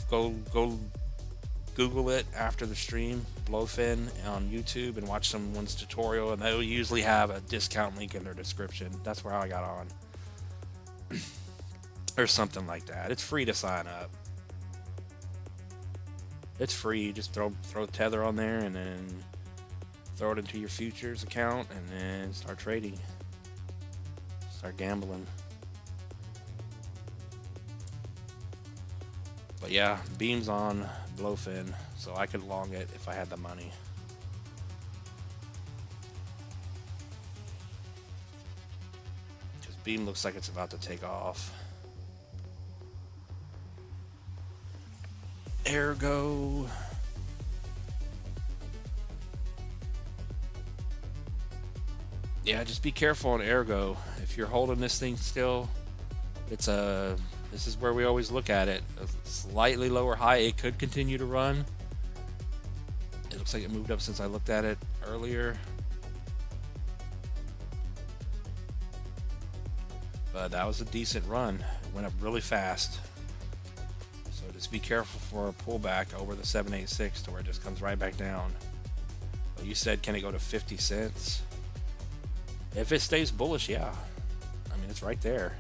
Google it after the stream, Blowfin on YouTube, and watch someone's tutorial, and they'll usually have a discount link in their description. That's where I got on. Or something like that. It's free to sign up. It's free. Just throw Tether on there and then throw it into your futures account and then start trading. Start gambling. But yeah, Beam's on Blowfin, so I could long it if I had the money. Because Beam looks like it's about to take off. Ergo. Yeah, just be careful on Ergo. If you're holding this thing still, it's a... This is where we always look at it. A slightly lower high. It could continue to run. It looks like it moved up since I looked at it earlier. But that was a decent run. It went up really fast. So just be careful for a pullback over the 786 to where it just comes right back down. But you said, can it go to 50 cents? If it stays bullish, yeah. I mean, it's right there.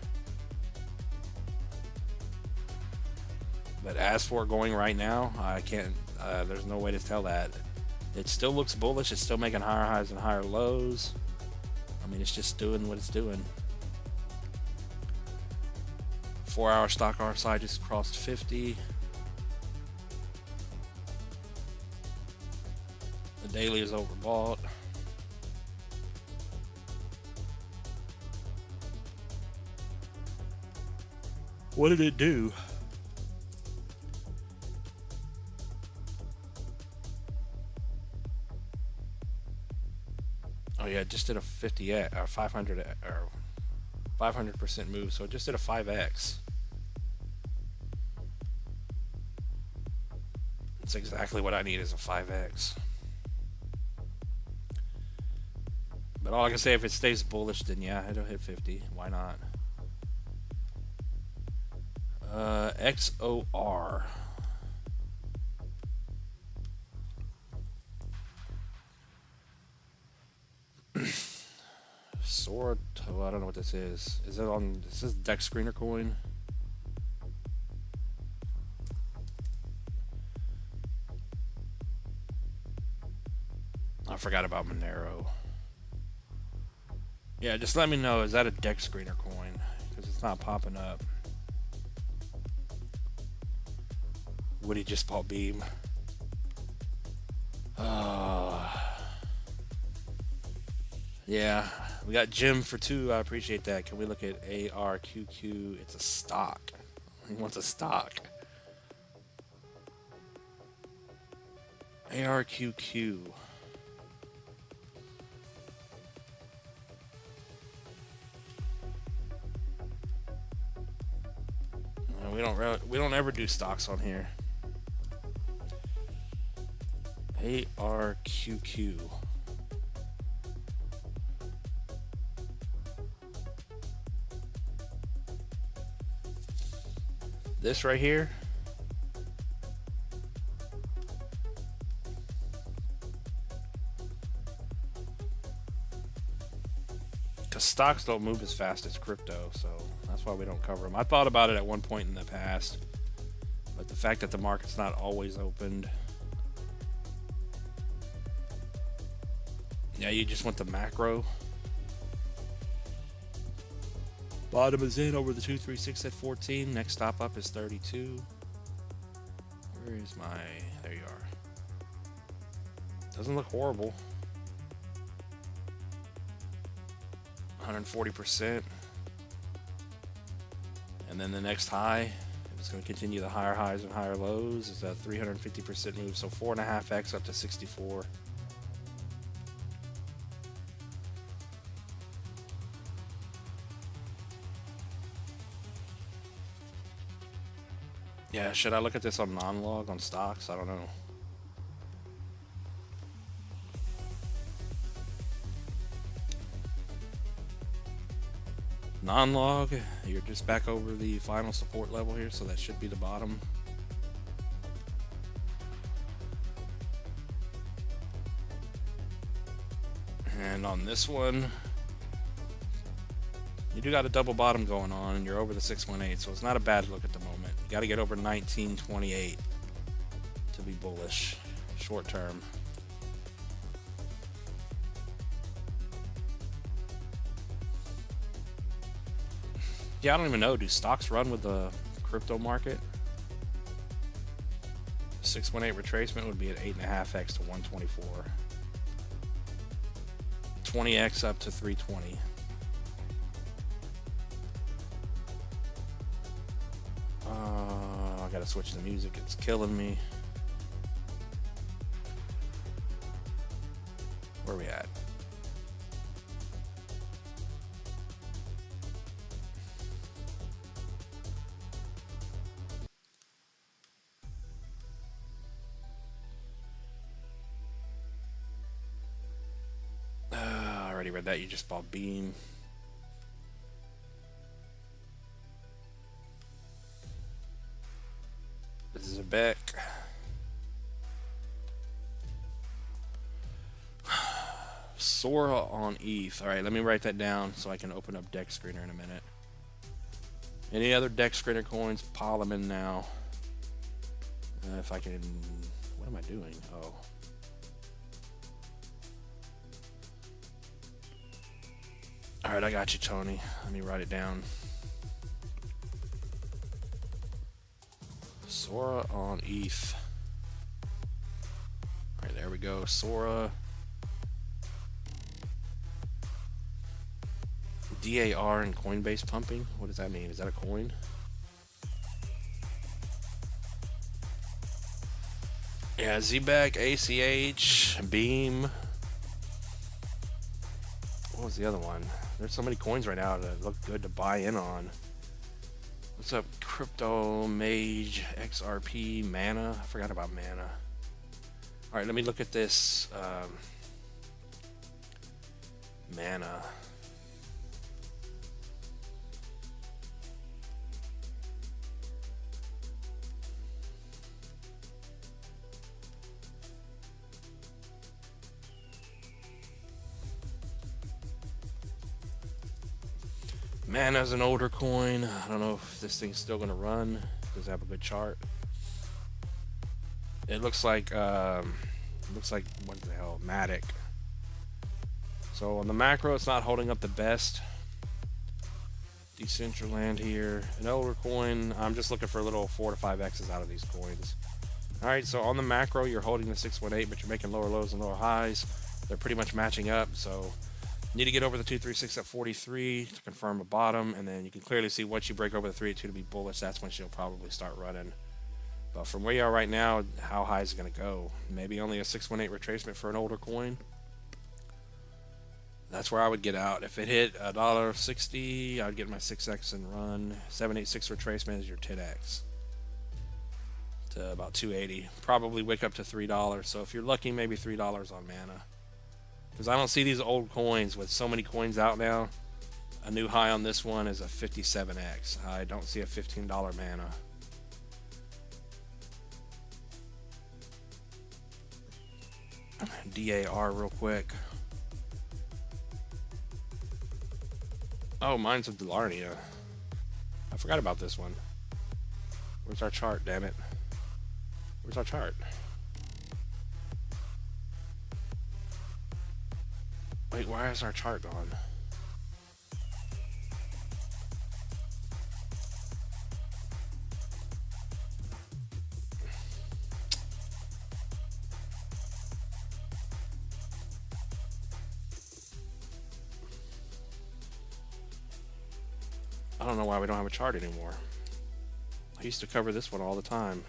But as for going right now, I can't, there's no way to tell that. It still looks bullish. It's still making higher highs and higher lows. I mean, it's just doing what it's doing. 4-hour stock RSI just crossed 50. The daily is overbought. What did it do? Oh yeah, it just did a 50x or 500 or 500% move, so it just did a 5x. That's exactly what I need is a 5x. But all I can say, if it stays bullish, then yeah, it'll hit 50. Why not? XOR. Sword. Oh, I don't know what this is. Is it on? This is Dex Screener coin. I forgot about Monero. Yeah, just let me know. Is that a Dex Screener coin? Because it's not popping up. Woody just bought Beam. Yeah, we got Jim for 2. I appreciate that. Can we look at ARQQ? It's a stock. He wants a stock. ARQQ. We don't ever do stocks on here. ARQQ. This right here. Because stocks don't move as fast as crypto, so that's why we don't cover them. I thought about it at one point in the past, but the fact that the market's not always opened. Yeah, you just want the macro. Bottom is in over the 236 at 14. Next stop up is 32. Where is my... There you are. Doesn't look horrible. 140%. And then the next high, it's going to continue the higher highs and higher lows, is a 350% move. So 4.5x up to 64. Yeah, should I look at this on non-log on stocks? I don't know. Non-log, you're just back over the final support level here, so that should be the bottom. And on this one, you do got a double bottom going on, and you're over the 618, so it's not a bad look at the moment. You got to get over 1928 to be bullish, short term. Yeah, I don't even know. Do stocks run with the crypto market? 618 retracement would be at 8.5x to 124. 20x up to 320. I gotta switch the music. It's killing me. Where are we at? I already read that. You just bought Beam. This is a Beck. Sora on ETH. All right, let me write that down so I can open up Deck Screener in a minute. Any other Deck Screener coins? Pile them in now. If I can... What am I doing? Oh. All right, I got you, Tony. Let me write it down. Sora on ETH. All right, there we go. Sora. DAR and Coinbase pumping. What does that mean? Is that a coin? Yeah, ZBAC, ACH, Beam. What was the other one? There's so many coins right now that look good to buy in on. What's up? Crypto, Mage, XRP, Mana. I forgot about Mana. All right, let me look at this. Mana. Mana's an older coin. I don't know if this thing's still gonna run. Does it have a good chart? It looks like what the hell, Matic. So on the macro, it's not holding up the best. Decentraland here, an older coin. I'm just looking for a little 4 to 5 X's out of these coins. All right, so on the macro, you're holding the 618, but you're making lower lows and lower highs. They're pretty much matching up, so need to get over the 236 at 43 to confirm a bottom, and then you can clearly see once you break over the 382 to be bullish, that's when she'll probably start running. But from where you are right now, how high is it going to go? Maybe only a 618 retracement for an older coin. That's where I would get out. If it hit $1.60, I'd get my 6x and run. 786 retracement is your 10x to about 280. Probably wake up to $3. So if you're lucky, maybe $3 on Mana. Because I don't see these old coins with so many coins out now. A new high on this one is a 57x. I don't see a $15 Mana. DAR real quick. Oh, mine's with Delarnia. I forgot about this one. Where's our chart, damn it? Where's our chart? Wait, why is our chart gone? I don't know why we don't have a chart anymore. I used to cover this one all the time.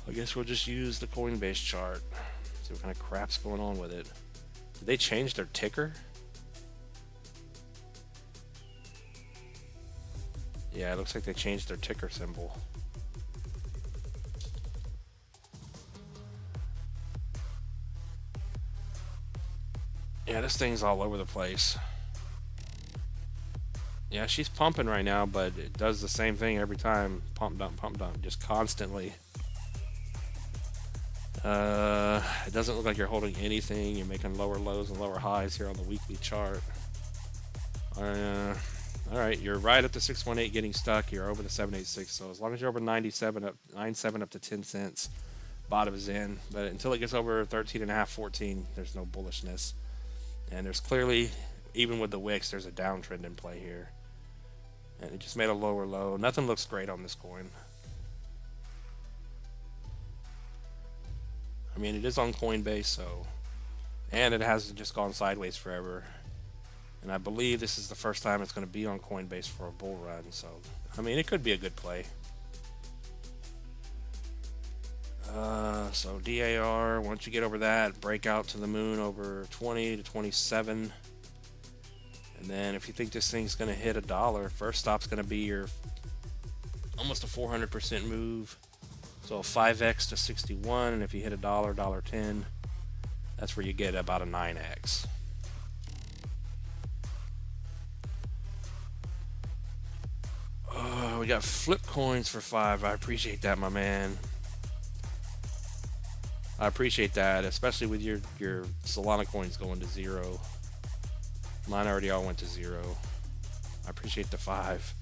I guess we'll just use the Coinbase chart. See what kind of crap's going on with it. Did they change their ticker? Yeah, it looks like they changed their ticker symbol. Yeah, this thing's all over the place. Yeah, she's pumping right now, but it does the same thing every time. Pump, dump, just constantly. It doesn't look like you're holding anything. You're making lower lows and lower highs here on the weekly chart. Alright, you're right at the 618 getting stuck. You're over the 786. So as long as you're over 97 up to 10 cents, bottom is in. But until it gets over 13.5, 14, there's no bullishness. And there's clearly, even with the wicks, there's a downtrend in play here. And it just made a lower low. Nothing looks great on this coin. I mean, it is on Coinbase, so, and it hasn't just gone sideways forever. And I believe this is the first time it's going to be on Coinbase for a bull run. So, I mean, it could be a good play. So DAR, once you get over that, break out to the moon over 20 to 27. And then if you think this thing's going to hit $1, first stop's going to be your almost a 400% move. So 5x to 61, and if you hit $1, $1.10, that's where you get about a 9x. Oh, we got flip coins for 5. I appreciate that, my man. I appreciate that, especially with your Solana coins going to 0. Mine already all went to 0. I appreciate the 5.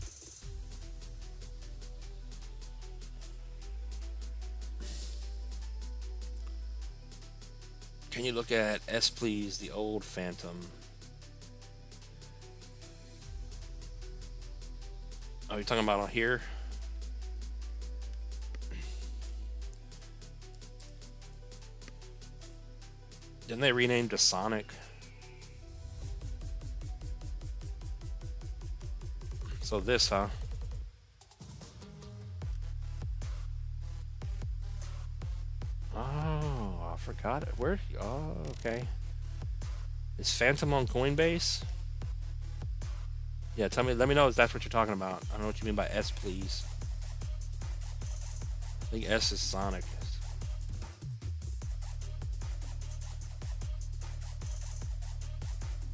Can you look at S please, the old Phantom? Oh, you're talking about on here? Didn't they rename to Sonic? So this, huh? Oh, I forgot it. Where? Oh, okay. Is Phantom on Coinbase? Yeah, tell me. Let me know if that's what you're talking about. I don't know what you mean by S, please. I think S is Sonic.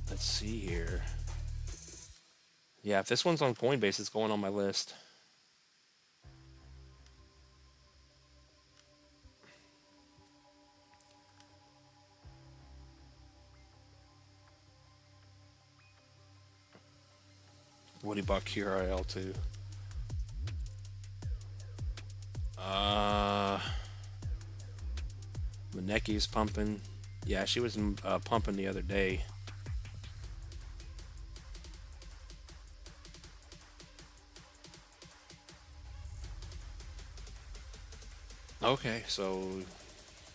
Let's see here. Yeah, if this one's on Coinbase, it's going on my list. Woody Buck QRL too. Maneki's pumping. Yeah, she was pumping the other day. Okay, so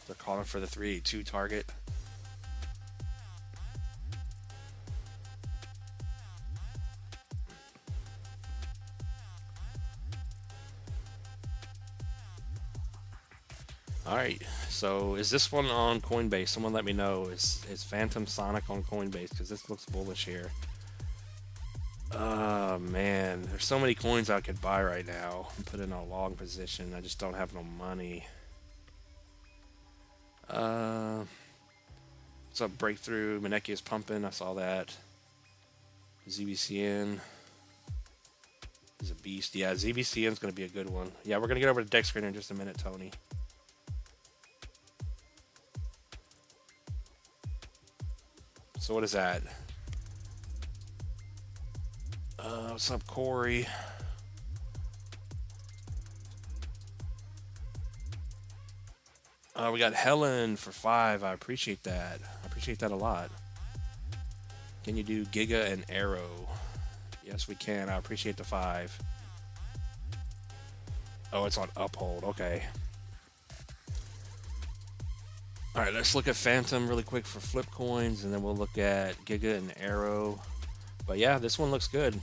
they're calling for the 382 target. Alright, so is this one on Coinbase? Someone let me know. Is Phantom Sonic on Coinbase? Because this looks bullish here. Oh man, there's so many coins I could buy right now and put in a long position. I just don't have no money. What's up, Breakthrough? Maneki is pumping. I saw that. ZBCN is a beast. Yeah, ZBCN is going to be a good one. Yeah, we're going to get over to deck screen in just a minute, Tony. So what is that? What's up, Corey? We got Helen for 5. I appreciate that. I appreciate that a lot. Can you do Giga and Arrow? Yes, we can. I appreciate the 5. Oh, it's on Uphold. Okay. All right, let's look at Phantom really quick for flip coins, and then we'll look at Giga and Arrow. But yeah, this one looks good.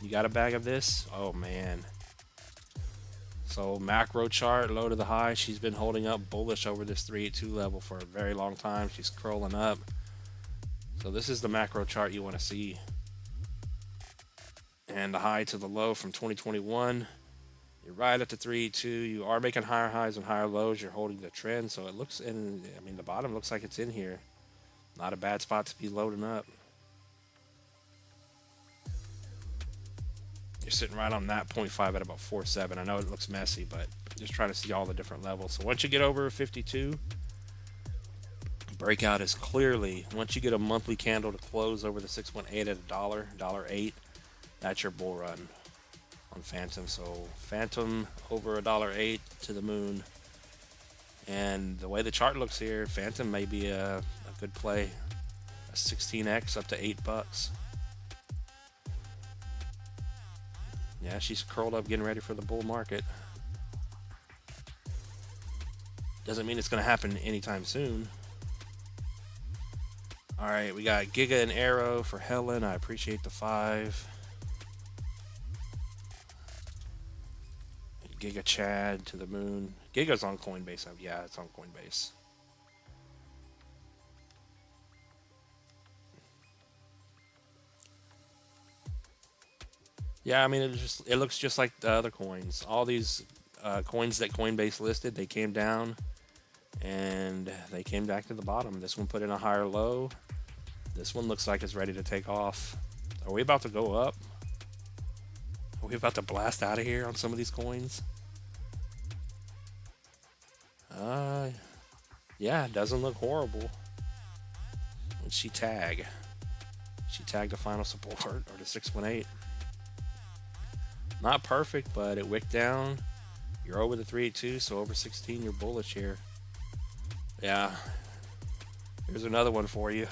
You got a bag of this? Oh man. So macro chart, low to the high. She's been holding up bullish over this 382 level for a very long time. She's curling up. So this is the macro chart you want to see. And the high to the low from 2021. You're right at the 382. You are making higher highs and higher lows. You're holding the trend. So it looks in, I mean, the bottom looks like it's in here. Not a bad spot to be loading up. You're sitting right on that 0.5 at about 4.7. I know it looks messy, but just trying to see all the different levels. So once you get over 52, breakout is clearly, once you get a monthly candle to close over the 618 at $1.08, that's your bull run on Phantom. So Phantom over $1.08 to the moon. And the way the chart looks here, Phantom may be a good play. A 16x up to $8. Yeah, she's curled up getting ready for the bull market. Doesn't mean it's going to happen anytime soon. All right, we got Giga and Arrow for Helen. I appreciate the 5. Giga Chad to the moon. Giga's on Coinbase. Yeah, it's on Coinbase. Yeah, I mean, it looks just like the other coins. All these coins that Coinbase listed, they came down and they came back to the bottom. This one put in a higher low. This one looks like it's ready to take off. Are we about to go up? Are we about to blast out of here on some of these coins? Yeah, it doesn't look horrible. What'd she tag? She tagged the final support or the 618. Not perfect, but it wicked down. You're over the 382, so over 16, you're bullish here. Yeah. Here's another one for you.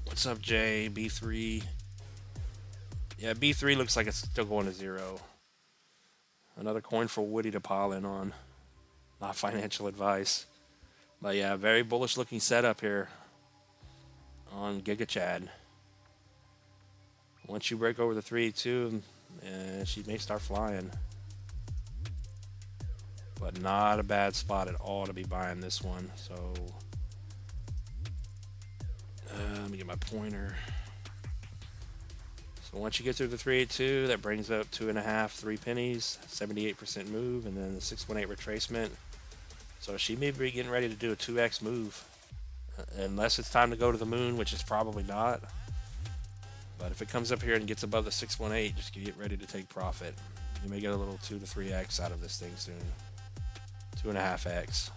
What's up, Jay? B3. Yeah, B3 looks like it's still going to 0. Another coin for Woody to pile in on. Not financial advice. But yeah, very bullish looking setup here on Giga Chad. Once you break over the 382, she may start flying. But not a bad spot at all to be buying this one. So let me get my pointer. So once you get through the 382, that brings up 2.5, 3 pennies, 78% move, and then the 618 retracement. So she may be getting ready to do a 2x move, unless it's time to go to the moon, which is probably not. But if it comes up here and gets above the 618, just get ready to take profit. You may get a little 2 to 3x out of this thing soon. 2.5x.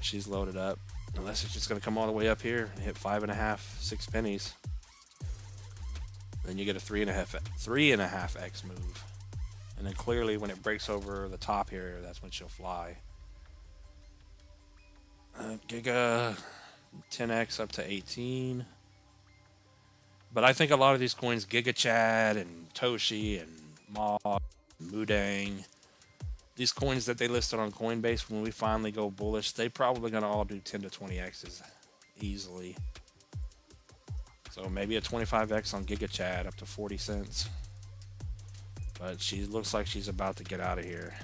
She's loaded up. Unless it's just going to come all the way up here and hit 5.5, 6 pennies. Then you get a 3.5x move. And then clearly when it breaks over the top here, that's when she'll fly. Giga 10x up to 18. But I think a lot of these coins, Giga Chad and Toshi and Ma, Mudang, these coins that they listed on Coinbase, when we finally go bullish, they probably going to all do 10 to 20x's easily. So maybe a 25x on Giga Chad up to 40 cents. But she looks like she's about to get out of here.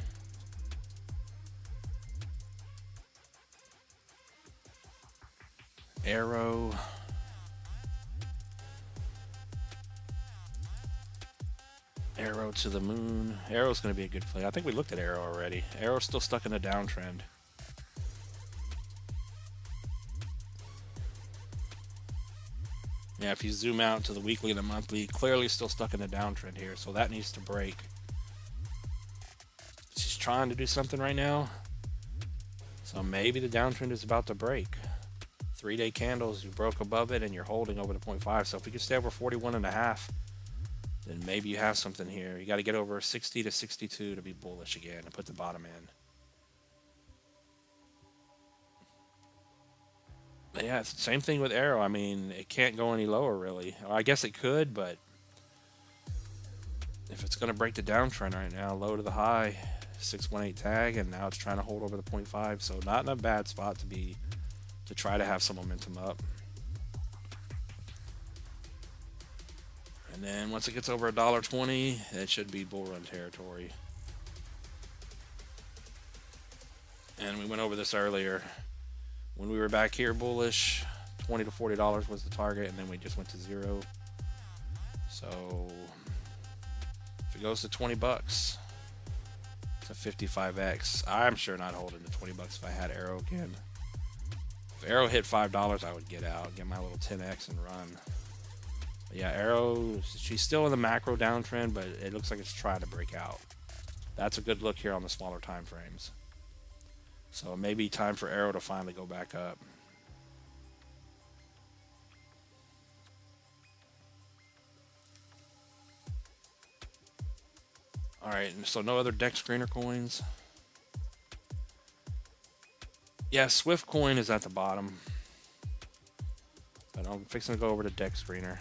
Arrow. Arrow to the moon. Arrow's going to be a good play. I think we looked at Arrow already. Arrow's still stuck in a downtrend. Yeah, if you zoom out to the weekly and the monthly, clearly still stuck in a downtrend here, so that needs to break. She's trying to do something right now, so maybe the downtrend is about to break. 3-day candles, you broke above it and you're holding over the 0.5, so if we can stay over 41.5, then maybe you have something here. You got to get over 60 to 62 to be bullish again and put the bottom in. Yeah, same thing with Arrow. I mean, it can't go any lower, really. Well, I guess it could, but if it's going to break the downtrend right now, low to the high, 618 tag, and now it's trying to hold over the 0.5, so not in a bad spot to try to have some momentum up. And then once it gets over $1.20, it should be bull run territory. And we went over this earlier. When we were back here bullish, $20 to $40 was the target, and then we just went to zero. So if it goes to 20 bucks, it's a 55x. I'm sure not holding the 20 bucks if I had Arrow again. If Arrow hit $5, I would get out, get my little 10x and run. But yeah, Arrow, she's still in the macro downtrend, but it looks like it's trying to break out. That's a good look here on the smaller time frames. So maybe time for Arrow to finally go back up. Alright, so no other deck screener coins. Yeah, Swift coin is at the bottom. But I'm fixing to go over to deck screener.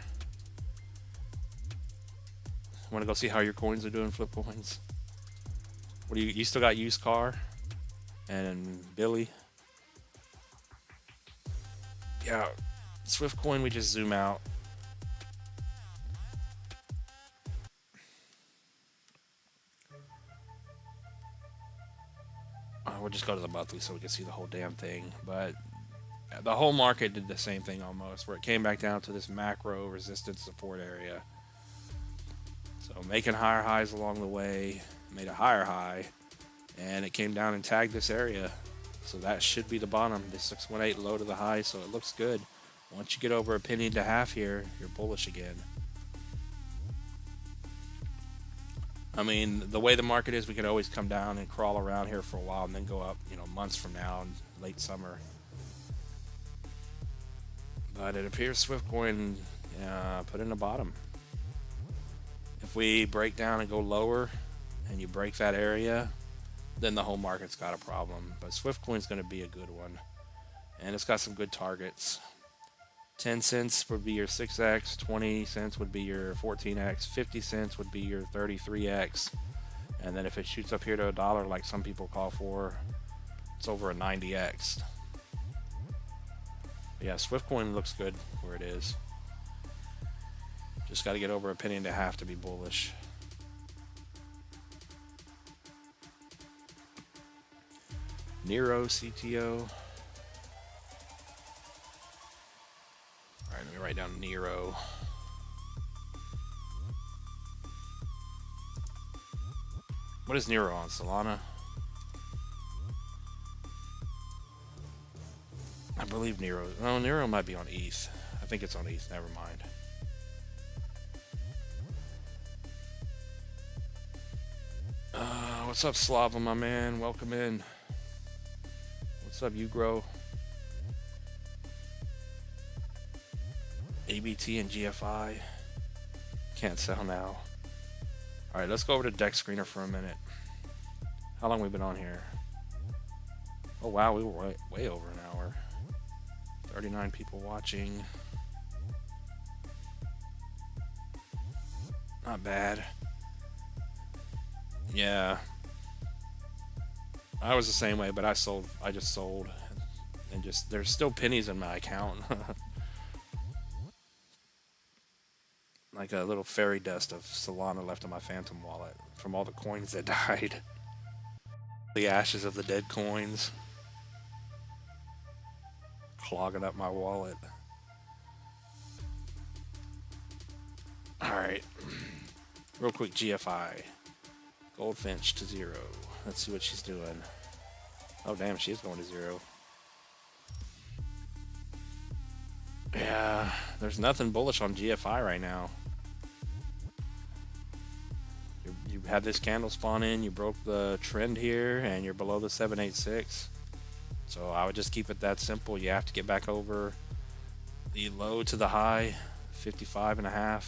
Want to go see how your coins are doing, flip coins? What do you still got used car? And Billy. Yeah, Swift coin, we just zoom out. We'll just go to the monthly so we can see the whole damn thing. But the whole market did the same thing almost, where it came back down to this macro resistance support area. So making higher highs along the way, made a higher high, and it came down and tagged this area. So that should be the bottom, this 618 low to the high, so it looks good. Once you get over a penny and a half here, you're bullish again. I mean, the way the market is, we could always come down and crawl around here for a while and then go up, you know, months from now in late summer. But it appears Swift coin put in the bottom. If we break down and go lower and you break that area, then the whole market's got a problem. But Swift coin's going to be a good one. And it's got some good targets. 10 cents would be your 6x, 20 cents would be your 14x, 50 cents would be your 33x. And then if it shoots up here to $1 like some people call for, it's over a 90x. But yeah, Swift coin looks good where it is. Just got to get over a penny and a half to be bullish. Nero CTO. Alright, let me write down Nero. What is Nero on? Solana? I believe Nero. No, Nero might be on ETH. I think it's on ETH. Never mind. What's up, Slava, my man? Welcome in. What's up, Ugrow? ABT and GFI. Can't sell now. Alright, let's go over to deck screener for a minute. How long have we been on here? Oh wow, we were way over an hour. 39 people watching. Not bad. Yeah. I was the same way, but I just sold. And just, there's still pennies in my account. Like a little fairy dust of Solana left in my Phantom wallet from all the coins that died. The ashes of the dead coins. Clogging up my wallet. Alright. Real quick, GFI. Goldfinch to 0. Let's see what she's doing. Oh damn, she is going to 0. Yeah, there's nothing bullish on GFI right now. You had this candle spawn in, you broke the trend here, and you're below the 786. So I would just keep it that simple. You have to get back over the low to the high, 55.5.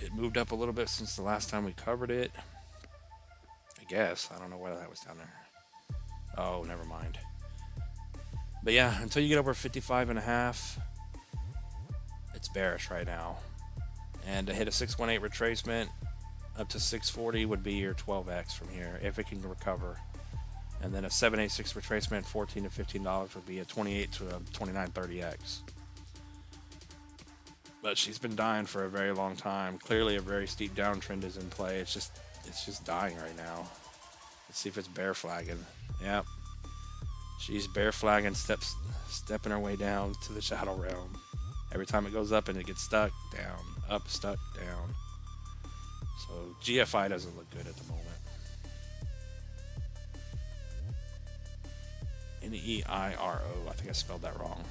It moved up a little bit since the last time we covered it. I guess. I don't know why that was down there. Oh, never mind. But yeah, until you get over 55.5, it's bearish right now. And to hit a 618 retracement up to 640 would be your 12x from here if it can recover. And then a 786 retracement, $14 to $15 would be a 28 to a 29.30x. But she's been dying for a very long time. Clearly a very steep downtrend is in play. It's just dying right now. Let's see if it's bear flagging. Yep. She's bear flagging, stepping her way down to the shadow realm. Every time it goes up and it gets stuck, down, up, stuck, down. So GFI doesn't look good at the moment. N-E-I-R-O. I think I spelled that wrong.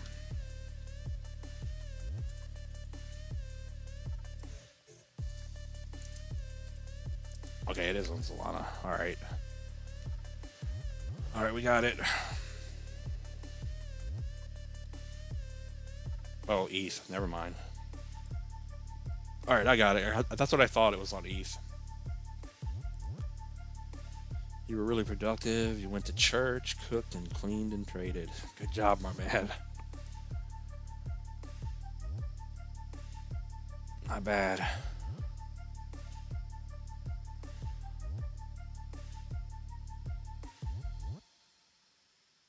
Okay, it is on Solana. Alright. Alright, we got it. Oh, ETH. Never mind. Alright, I got it. That's what I thought it was on ETH. You were really productive. You went to church, cooked, and cleaned and traded. Good job, my man. Not bad.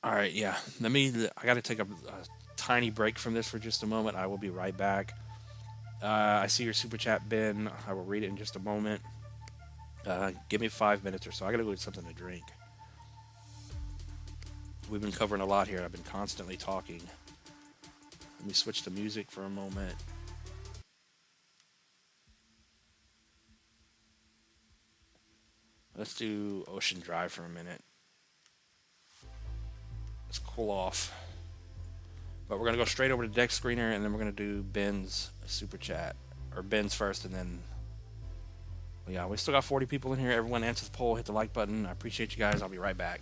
Alright, yeah. I gotta take a tiny break from this for just a moment. I will be right back. I see your super chat, Ben. I will read it in just a moment. Give me 5 minutes or so. I gotta go get something to drink. We've been covering a lot here. I've been constantly talking. Let me switch to music for a moment. Let's do Ocean Drive for a minute. Let's cool off. But we're going to go straight over to Deck Screener, and then we're going to do Ben's super chat. Or Ben's first, and then... Well, yeah, we still got 40 people in here. Everyone answer the poll, hit the like button. I appreciate you guys. I'll be right back.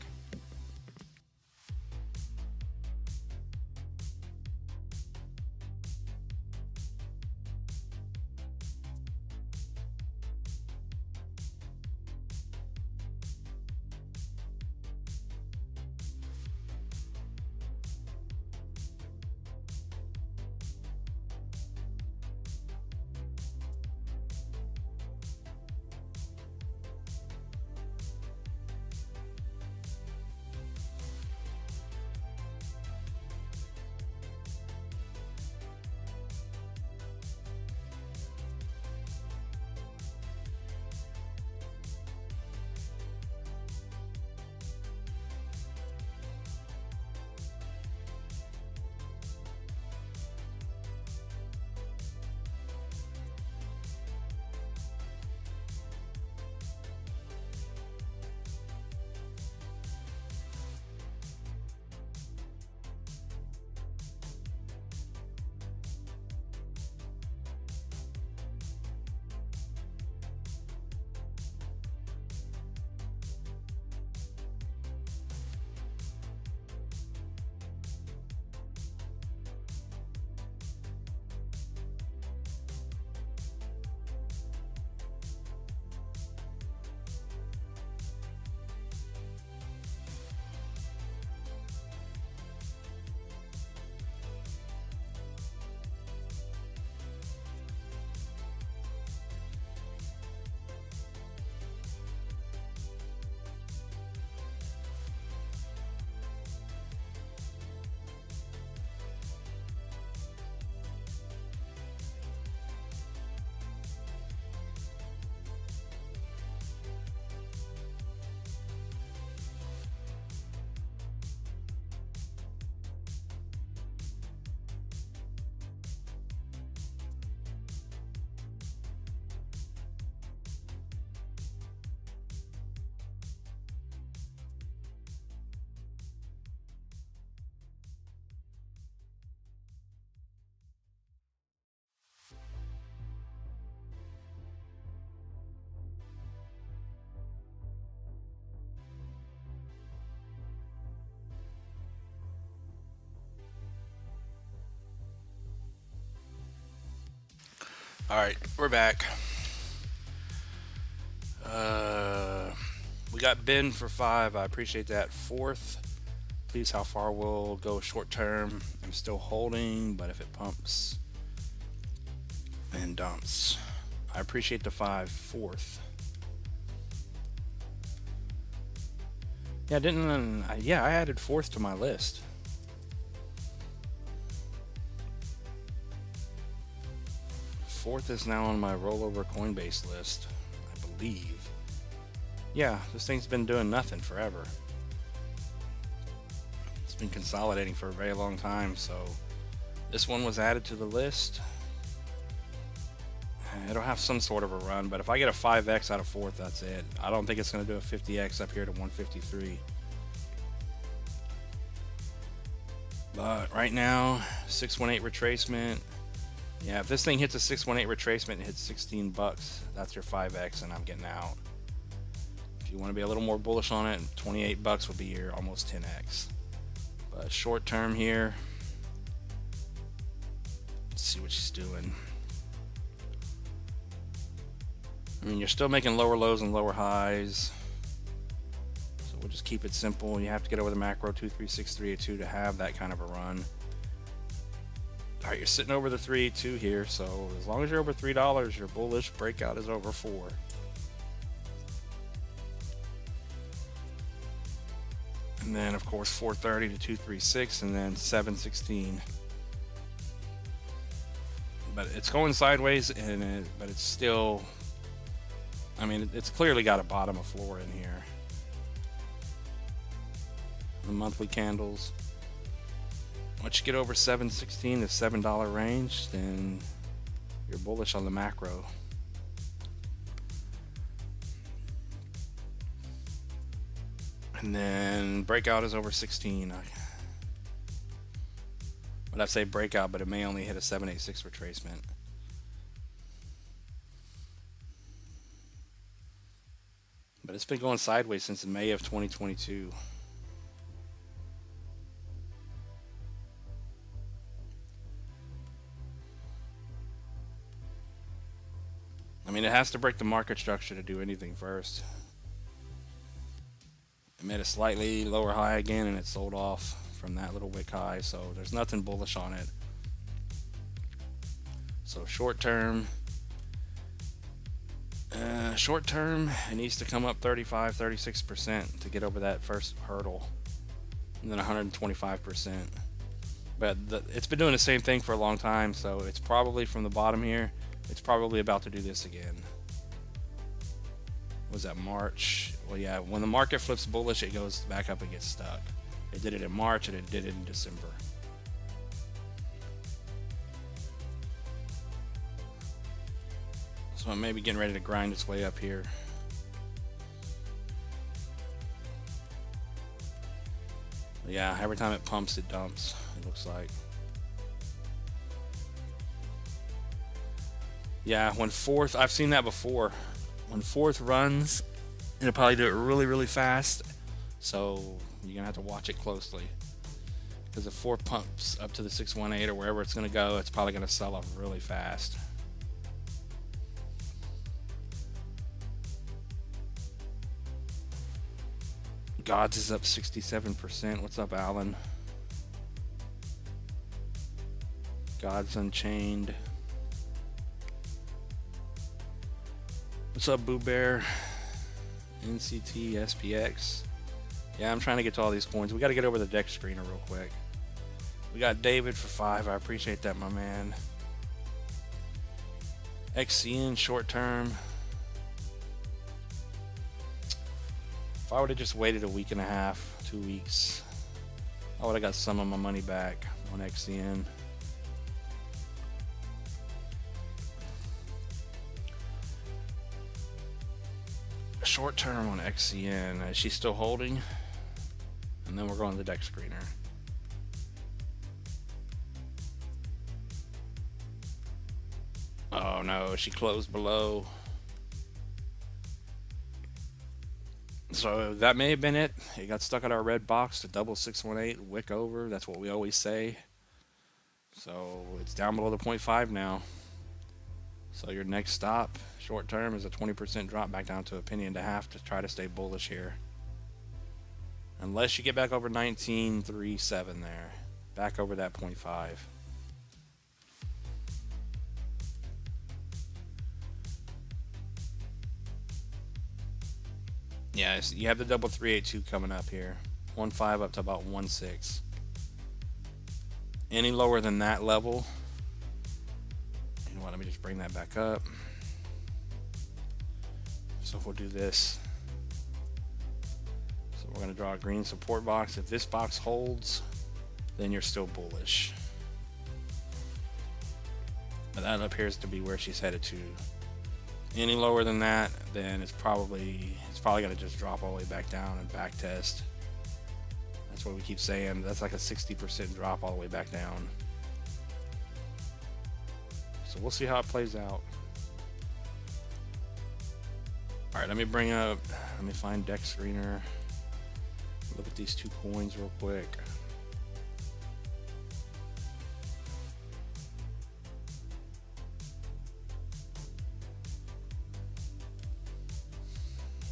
All right, we're back. We got Ben for 5. I appreciate that. Fourth. Please, how far will go short term? I'm still holding, but if it pumps and dumps, I appreciate the 5. Fourth. Yeah, I added fourth to my list. Fourth is now on my rollover Coinbase list, I believe. Yeah, this thing's been doing nothing forever. It's been consolidating for a very long time, so this one was added to the list. It'll have some sort of a run, but if I get a 5x out of fourth, that's it. I don't think it's going to do a 50x up here to 153. But right now, 618 retracement. Yeah, if this thing hits a 618 retracement and hits 16 bucks, that's your 5x, and I'm getting out. If you want to be a little more bullish on it, 28 bucks would be your almost 10x. But short term here, let's see what she's doing. I mean, you're still making lower lows and lower highs. So we'll just keep it simple. You have to get over the macro 236382 to have that kind of a run. All right, you're sitting over the 382 here. So as long as you're over $3, your bullish breakout is over 4. And then of course 430 to 236 and then 716. But it's going sideways, but it's still, I mean, it's clearly got a bottom, a floor in here. The monthly candles. Once you get over 716 to $7 range, then you're bullish on the macro. And then breakout is over 16. But I say breakout, but it may only hit a 786 retracement. But it's been going sideways since May of 2022. I mean, it has to break the market structure to do anything first. It made a slightly lower high again, and it sold off from that little wick high, so there's nothing bullish on it. So short term, it needs to come up 35-36% to get over that first hurdle, and then 125%. But it's been doing the same thing for a long time, so it's probably from the bottom here. It's probably about to do this again. Was that March? Well, yeah, when the market flips bullish, it goes back up and gets stuck. It did it in March and it did it in December. So it may be getting ready to grind its way up here. But yeah, every time it pumps, it dumps, it looks like. Yeah, when fourth, I've seen that before. When fourth runs, it'll probably do it really, really fast. So you're gonna have to watch it closely. Because if fourth pumps up to the 618 or wherever it's gonna go, it's probably gonna sell off really fast. Gods is up 67%. What's up, Alan? Gods Unchained. What's up, Boo Bear? NCT, SPX. Yeah, I'm trying to get to all these coins. We got to get over the deck screener real quick. We got David for 5. I appreciate that, my man. XCN short term. If I would have just waited a week and a half, 2 weeks, I would have got some of my money back on XCN. Short term on XCN. Is she still holding? And then we're going to the deck screener. Oh no, she closed below. So that may have been it. It got stuck at our red box, the double 618 wick over. That's what we always say. So it's down below the 0.5 now. So your next stop, short term, is a 20% drop back down to a penny and a half to try to stay bullish here. Unless you get back over 19.37 there, back over that 0.5. Yeah, you have the double 382 coming up here. 1.5 up to about 1.6. Any lower than that level, you know what, let me just bring that back up. So if we'll do this, so we're going to draw a green support box. If this box holds, then you're still bullish. But that appears to be where she's headed to. Any lower than that, then it's probably going to just drop all the way back down and back test. That's what we keep saying. That's like a 60% drop all the way back down. So we'll see how it plays out. All right, let me find Dex Screener. Look at these two coins real quick.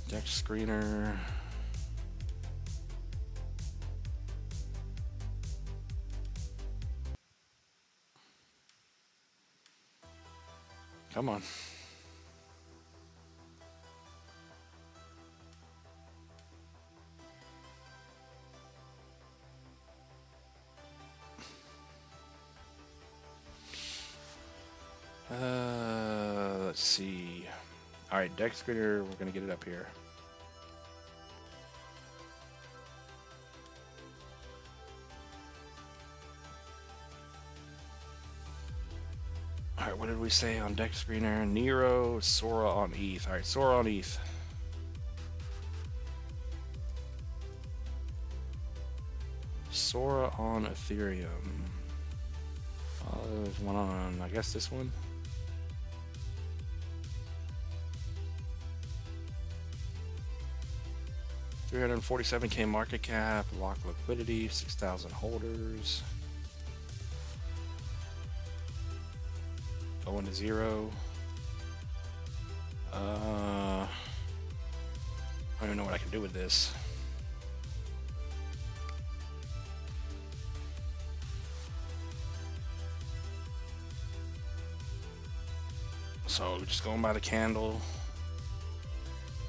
Dex Screener. Come on. Let's see. All right, Dex Screener, we're gonna get it up here. All right, what did we say on Dex Screener? Nero, Sora on ETH. All right, Sora on ETH. Sora on Ethereum. There's one on, I guess, this one. $347K market cap, lock liquidity, 6,000 holders. Going to zero. I don't even know what I can do with this. So just going by the candle,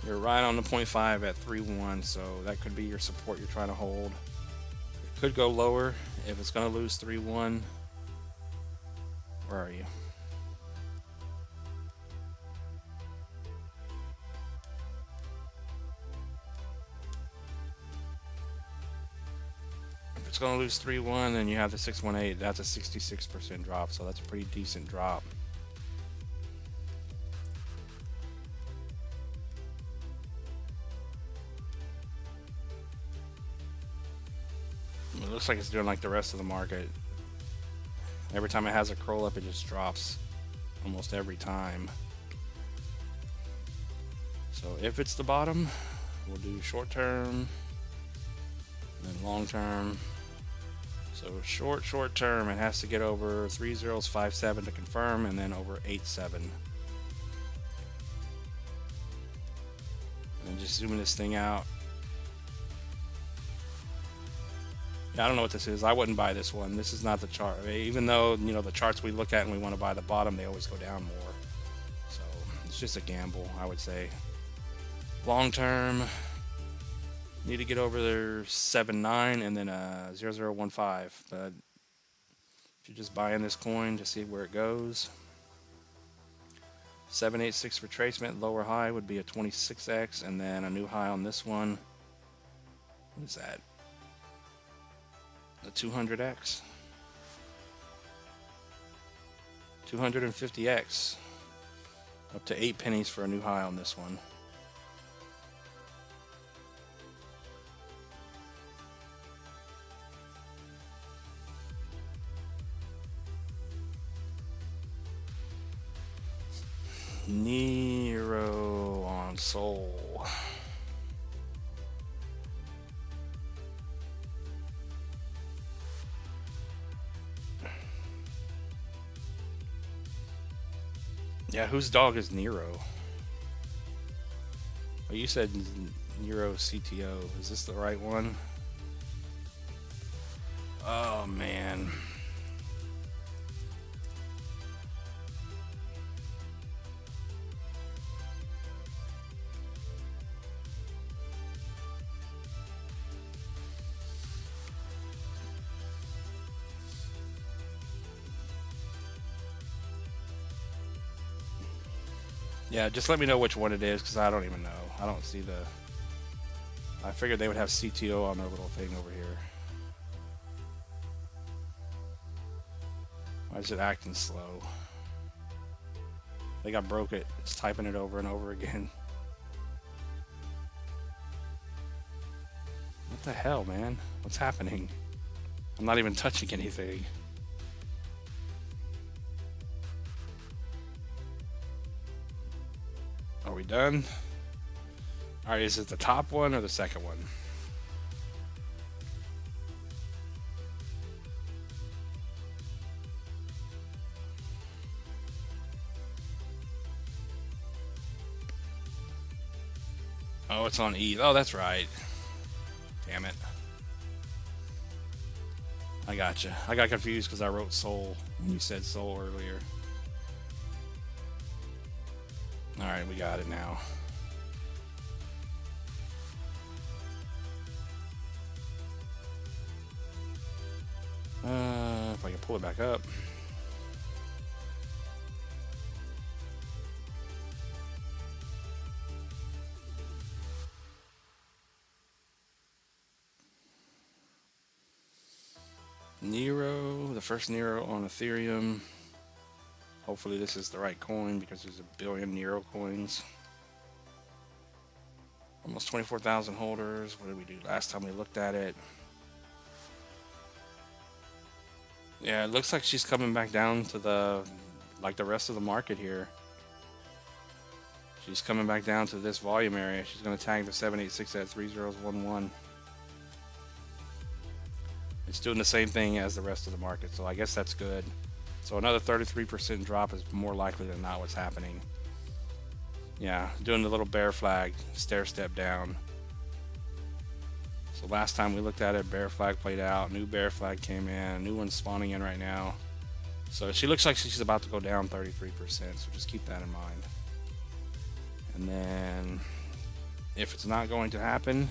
you're right on the 0.5 at 3.1, so that could be your support you're trying to hold. It could go lower if it's going to lose 3.1. Where are you? If it's going to lose 3.1, then you have the 618. That's a 66% drop, so that's a pretty decent drop. It looks like it's doing like the rest of the market. Every time it has a curl up, it just drops almost every time. So if it's the bottom, we'll do short term, then long term. So short term, it has to get over 3057 to confirm, and then over 87. And just zooming this thing out. I don't know what this is. I wouldn't buy this one. This is not the chart. Even though, you know, the charts we look at and we want to buy the bottom, they always go down more. So it's just a gamble, I would say. Long term, need to get over their 7.9 and then 0.015. But if you're just buying this coin to see where it goes, 786 retracement, lower high would be a 26x, and then a new high on this one. What is that? The 200x, 250x, up to 8 pennies for a new high on this one. Nero on Sol. Yeah, whose dog is Nero? Well, you said Nero CTO. Is this the right one? Oh, man. Yeah, just let me know which one it is, because I don't even know. I don't see the... I figured they would have CTO on their little thing over here. Why is it acting slow? I think I broke it. It's typing it over and over again. What the hell, man? What's happening? I'm not even touching anything. Are we done? Alright, is it the top one or the second one? Oh, it's on ETH. Oh, that's right. Damn it. I gotcha. I got confused because I wrote Sol when you said Sol earlier. Alright, we got it now. If I can pull it back up. Nero, the first Nero on Ethereum. Hopefully this is the right coin because there's a billion Nero coins. Almost 24,000 holders. What did we do last time we looked at it? Yeah, it looks like she's coming back down to the, like the rest of the market here. She's coming back down to this volume area. She's going to tag the 786 at 3011. It's doing the same thing as the rest of the market, so I guess that's good. So another 33% drop is more likely than not what's happening. Yeah, doing the little bear flag, stair step down. So last time we looked at it, bear flag played out, new bear flag came in, new one's spawning in right now. So she looks like she's about to go down 33%, so just keep that in mind. And then if it's not going to happen,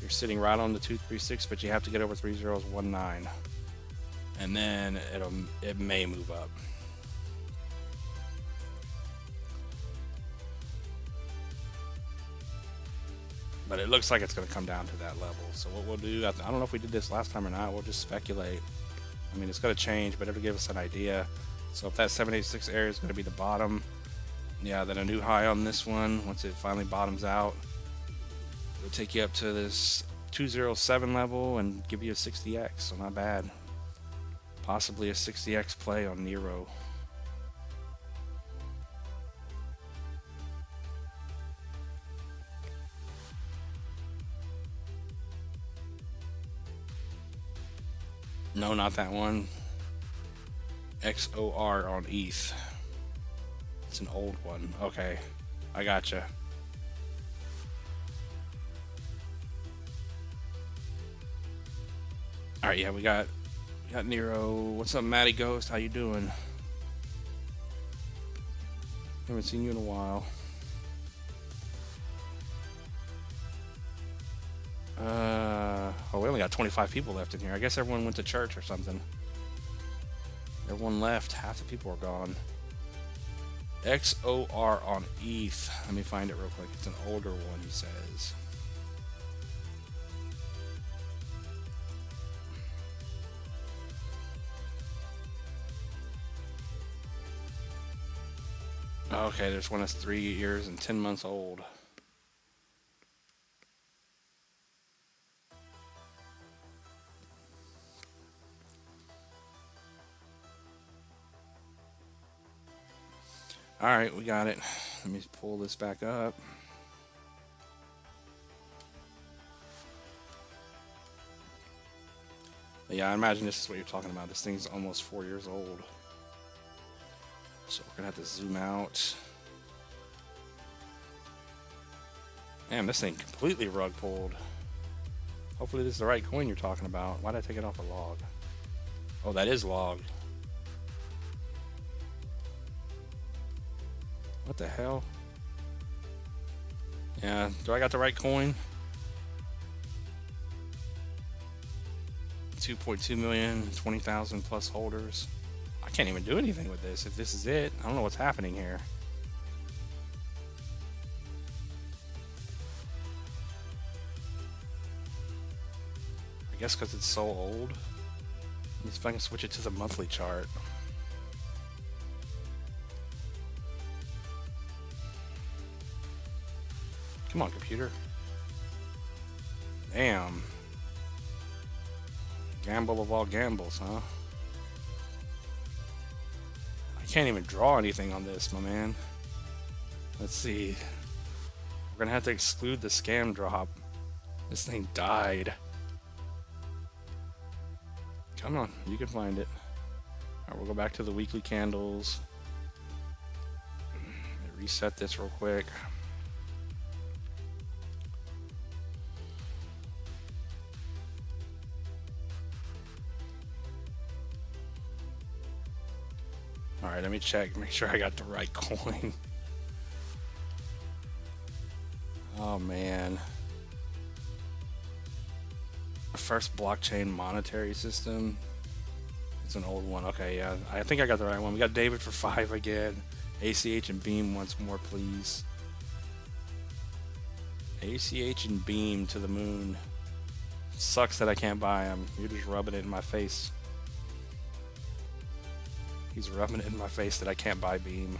you're sitting right on the 236, but you have to get over 3019. And then it may move up. But it looks like it's going to come down to that level. So what we'll do, I don't know if we did this last time or not, we'll just speculate. I mean, it's going to change, but it'll give us an idea. So if that 786 area is going to be the bottom, yeah, then a new high on this one, once it finally bottoms out, it'll take you up to this 207 level and give you a 60x, so not bad. Possibly a 60x play on Nero. No, not that one. XOR on ETH. It's an old one. Okay, I gotcha. All right, yeah, we got Nero. What's up, Matty Ghost? How you doing? Haven't seen you in a while. Oh, we only got 25 people left in here. I guess everyone went to church or something. Everyone left. Half the people are gone. XOR on ETH. Let me find it real quick. It's an older one, he says. Okay, there's one that's 3 years and 10 months old. All right, we got it. Let me pull this back up. Yeah, I imagine this is what you're talking about. This thing's almost 4 years old. So we're gonna have to zoom out. Damn, this thing completely rug pulled. Hopefully this is the right coin you're talking about. Why did I take it off a log? Oh, that is log. What the hell? Yeah, do I got the right coin? 2.2 million, 20,000 plus holders. I can't even do anything with this if this is it. I don't know what's happening here. I guess because it's so old. Let me see if I can switch it to the monthly chart. Come on, computer. Damn. Gamble of all gambles, huh? I can't even draw anything on this, my man. Let's see. We're gonna have to exclude the scam drop. This thing died. Come on, you can find it. Alright, we'll go back to the weekly candles. Reset this real quick. Alright, let me check, make sure I got the right coin. Oh man. First blockchain monetary system. It's an old one. Okay, yeah, I think I got the right one. We got David for 5 again. ACH and Beam once more, please. ACH and Beam to the moon. Sucks that I can't buy them. You're just rubbing it in my face. He's rubbing it in my face that I can't buy Beam.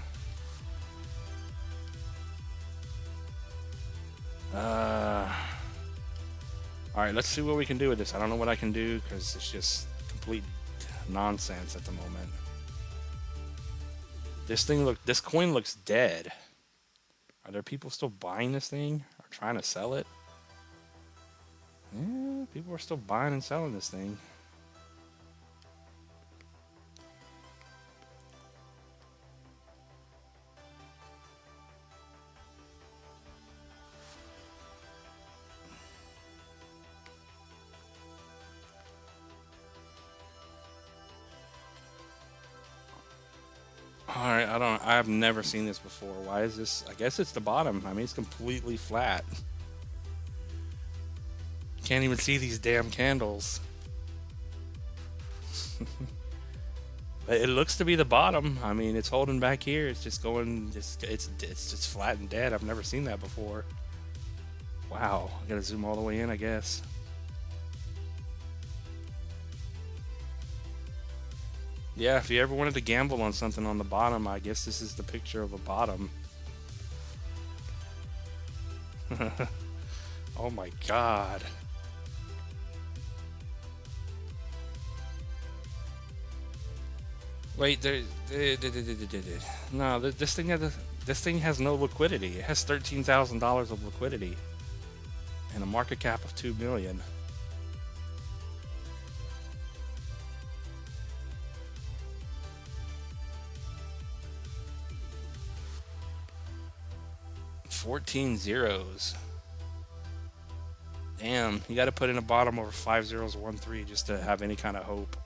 Alright, let's see what we can do with this. I don't know what I can do because it's just complete nonsense at the moment. This coin looks dead. Are there people still buying this thing or trying to sell it? Yeah, people are still buying and selling this thing. Alright, I've never seen this before. Why is this? I guess it's the bottom. I mean, it's completely flat. Can't even see these damn candles. But it looks to be the bottom. I mean, it's holding back here. It's just going, it's just flat and dead. I've never seen that before. Wow, I gotta zoom all the way in, I guess. Yeah, if you ever wanted to gamble on something on the bottom, I guess this is the picture of a bottom. Oh my god. Wait, no, this thing has no liquidity. It has $13,000 of liquidity and a market cap of 2 million. $14 zeros. Damn, you got to put in a bottom over 5 zeros 1 3 just to have any kind of hope.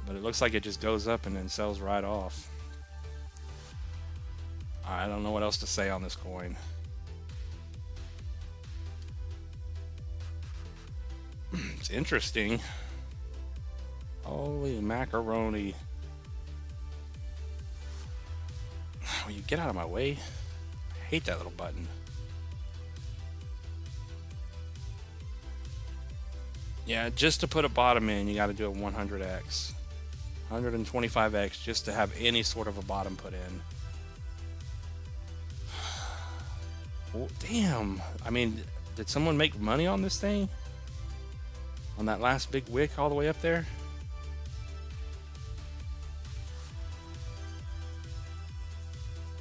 But it looks like it just goes up and then sells right off. I don't know what else to say on this coin. It's interesting. Holy macaroni. Will you get out of my way? I hate that little button. Yeah, just to put a bottom in, you got to do a 100x. 125x just to have any sort of a bottom put in. Oh, damn. I mean, did someone make money on this thing? On that last big wick all the way up there?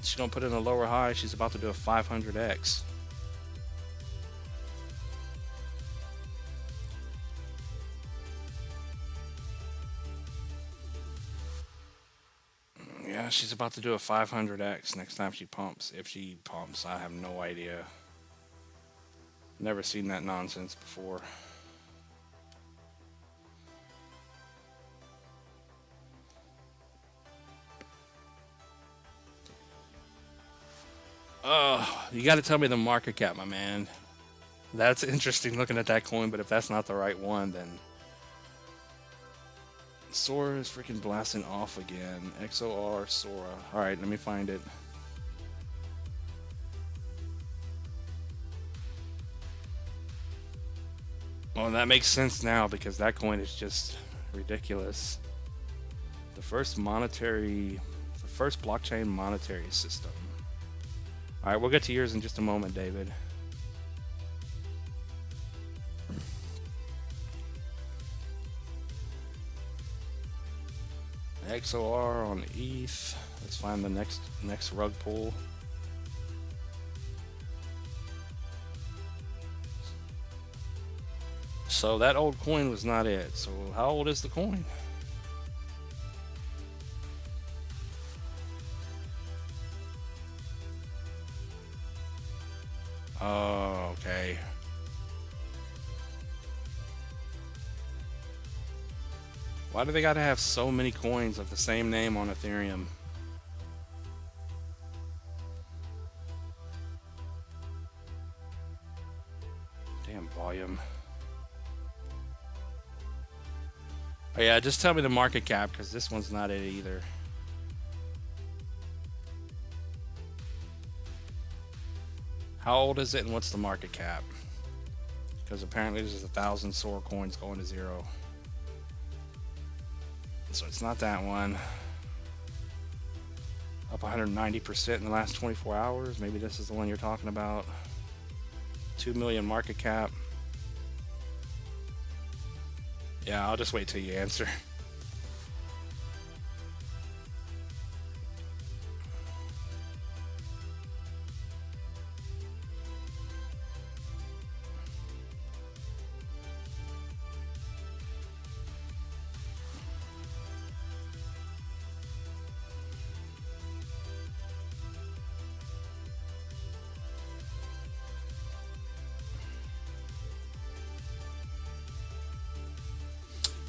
She's gonna put in a lower high. She's about to do a 500x. Yeah, she's about to do a 500x next time she pumps. If she pumps, I have no idea. Never seen that nonsense before. Oh, you got to tell me the market cap, my man. That's interesting looking at that coin, but if that's not the right one, then Sora is freaking blasting off again. XOR Sora. All right, let me find it. Well, that makes sense now because that coin is just ridiculous. The first blockchain monetary system. All right, we'll get to yours in just a moment, David. XOR on ETH. Let's find the next rug pull. So that old coin was not it. So how old is the coin? Oh, okay. Why do they gotta have so many coins of the same name on Ethereum? Damn volume. Oh yeah, just tell me the market cap because this one's not it either. How old is it and what's the market cap? Because apparently there's 1,000 Sora coins going to zero. So it's not that one. Up 190% in the last 24 hours. Maybe this is the one you're talking about. 2 million market cap. Yeah, I'll just wait till you answer.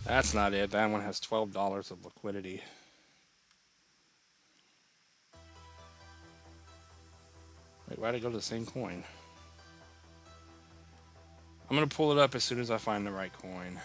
That's not it. That one has $12 of liquidity. Wait, why'd I go to the same coin? I'm gonna pull it up as soon as I find the right coin.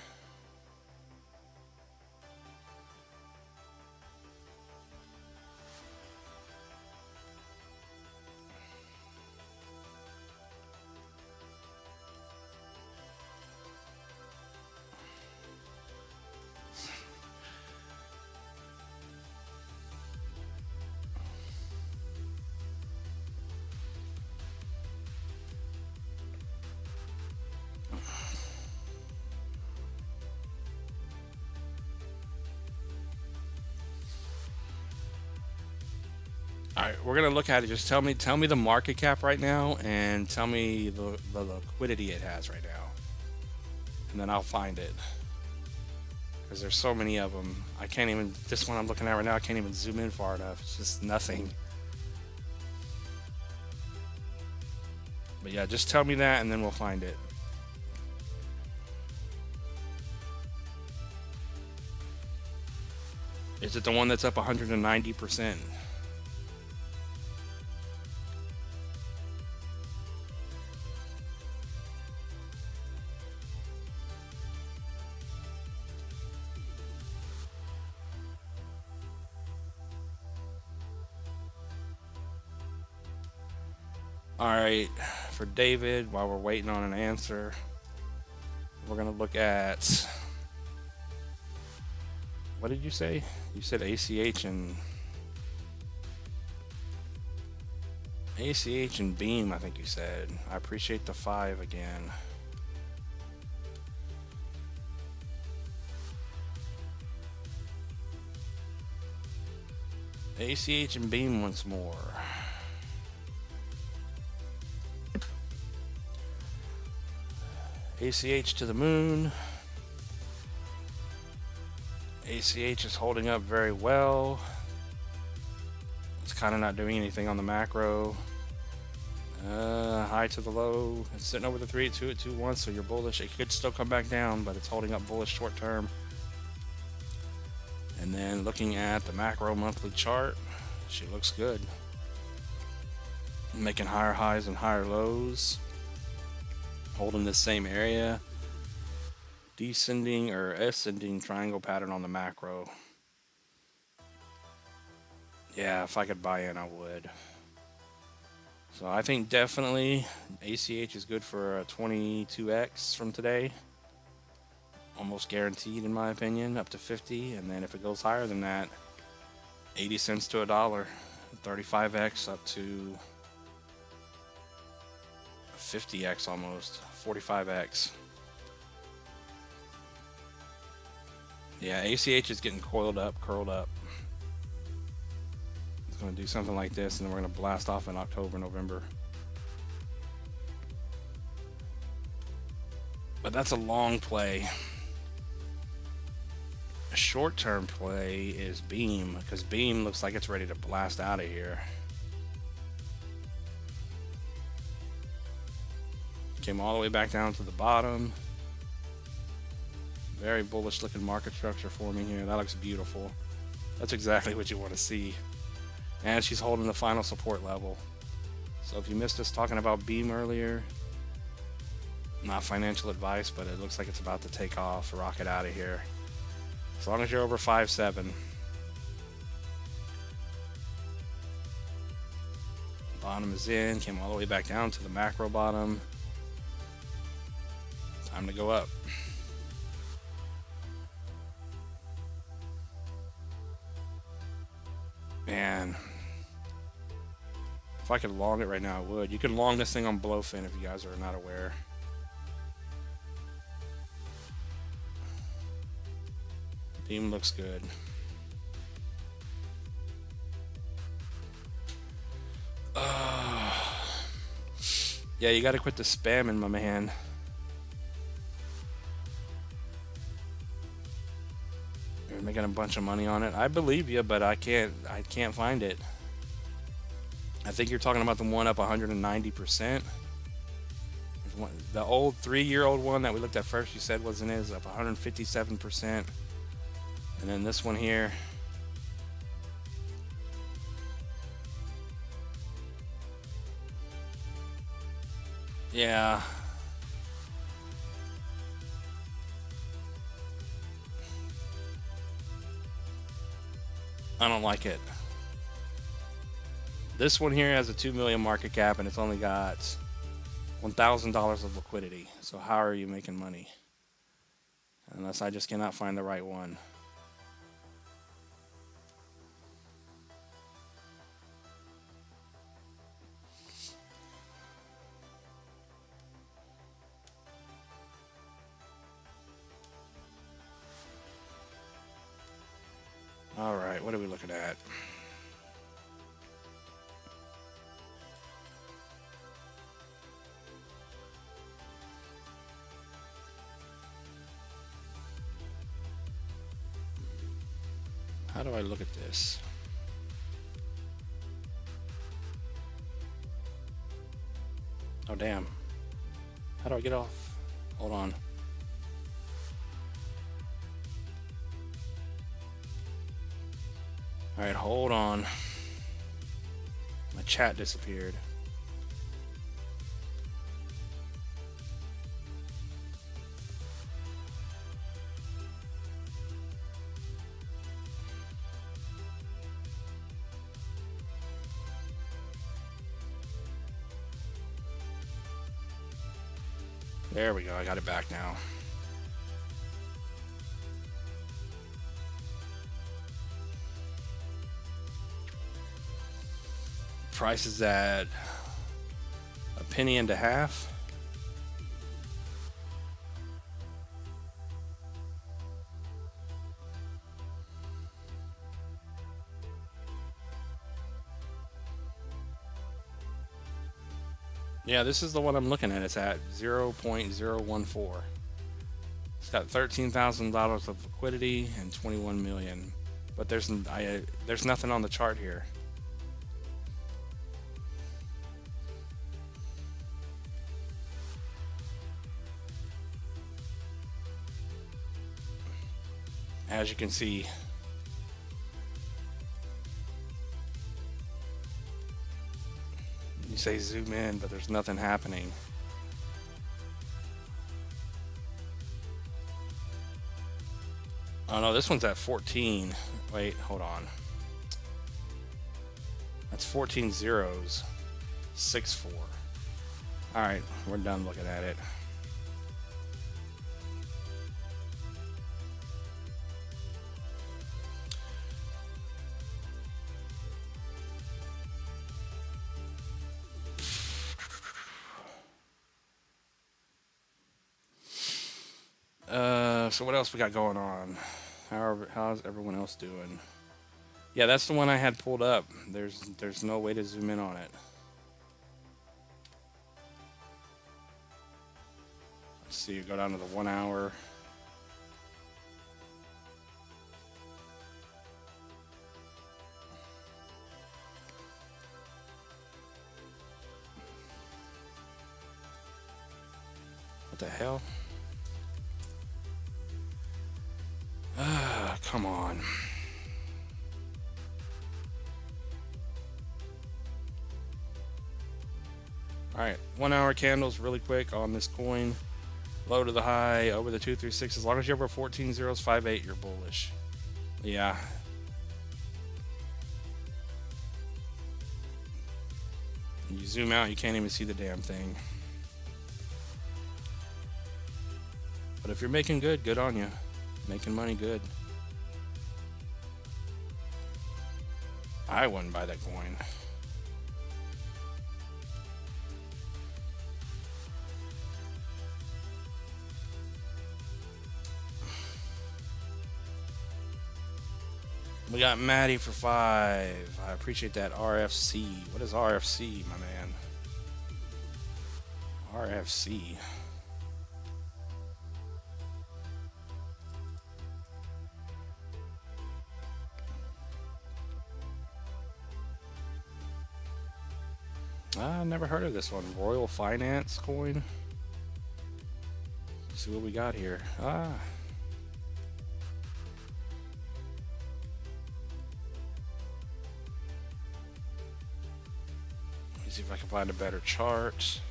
All right, we're gonna look at it. Just tell me the market cap right now, and tell me the liquidity it has right now, and then I'll find it. Because there's so many of them. I can't even. This one I'm looking at right now, I can't even zoom in far enough. It's just nothing. But yeah, just tell me that, and then we'll find it. Is it the one that's up 190%? All right, for David, while we're waiting on an answer, we're gonna look at, what did you say? You said ACH and Beam, I think you said. I appreciate the 5 again. ACH and Beam once more. ACH to the moon. ACH is holding up very well. It's kind of not doing anything on the macro. High to the low. It's sitting over the 382.21, so you're bullish. It could still come back down, but it's holding up bullish short term. And then looking at the macro monthly chart, she looks good. Making higher highs and higher lows. Holding this same area. Descending or ascending triangle pattern on the macro. Yeah, if I could buy in, I would. So I think definitely ACH is good for a 22x from today. Almost guaranteed in my opinion, up to 50. And then if it goes higher than that, 80 cents to $1. 35x up to 50x almost, 45x. Yeah, ACH is getting coiled up, curled up. It's going to do something like this, and then we're going to blast off in October, November. But that's a long play. A short-term play is Beam, because Beam looks like it's ready to blast out of here. Came all the way back down to the bottom. Very bullish looking market structure forming here. That looks beautiful. That's exactly what you want to see. And she's holding the final support level. So if you missed us talking about Beam earlier, not financial advice, but it looks like it's about to take off, rocket out of here. As long as you're over 5.7. Bottom is in, came all the way back down to the macro bottom. Time to go up. Man, if I could long it right now, I would. You could long this thing on Blowfin if you guys are not aware. Beam looks good. Yeah, you gotta quit the spamming, my man. You're making a bunch of money on it. I believe you, but I can't find it. I think you're talking about the one up 190%. The old 3-year-old one that we looked at first, you said wasn't is up 157%. And then this one here. Yeah. I don't like it. This one here has a 2 million market cap and it's only got $1,000 of liquidity. So how are you making money? Unless I just cannot find the right one. All right, what are we looking at? How do I look at this? Oh, damn. How do I get off? Hold on. All right, hold on. My chat disappeared. There we go. I got it back now. Price is at $0.015. Yeah, this is the one I'm looking at. It's at 0.014. It's got $13,000 of liquidity and 21 million. But there's nothing on the chart here. As you can see, you say zoom in, but there's nothing happening. Oh no, this one's at 14. Wait, hold on. That's 14 zeros. 6-4. Alright, we're done looking at it. So what else we got going on? How's everyone else doing? Yeah, that's the one I had pulled up. There's no way to zoom in on it. Let's see, go down to the 1 hour. What the hell? Come on. Alright, 1 hour candles really quick on this coin. Low to the high, over the 236. As long as you're over 14 zeros, 5-8, you're bullish. Yeah. You zoom out, you can't even see the damn thing. But if you're making good on you. Making money good. I wouldn't buy that coin. We got Maddie for 5. I appreciate that. RFC. What is RFC, my man? RFC. I never heard of this one. Royal Finance coin. Let's see what we got here. Let me see if I can find a better chart.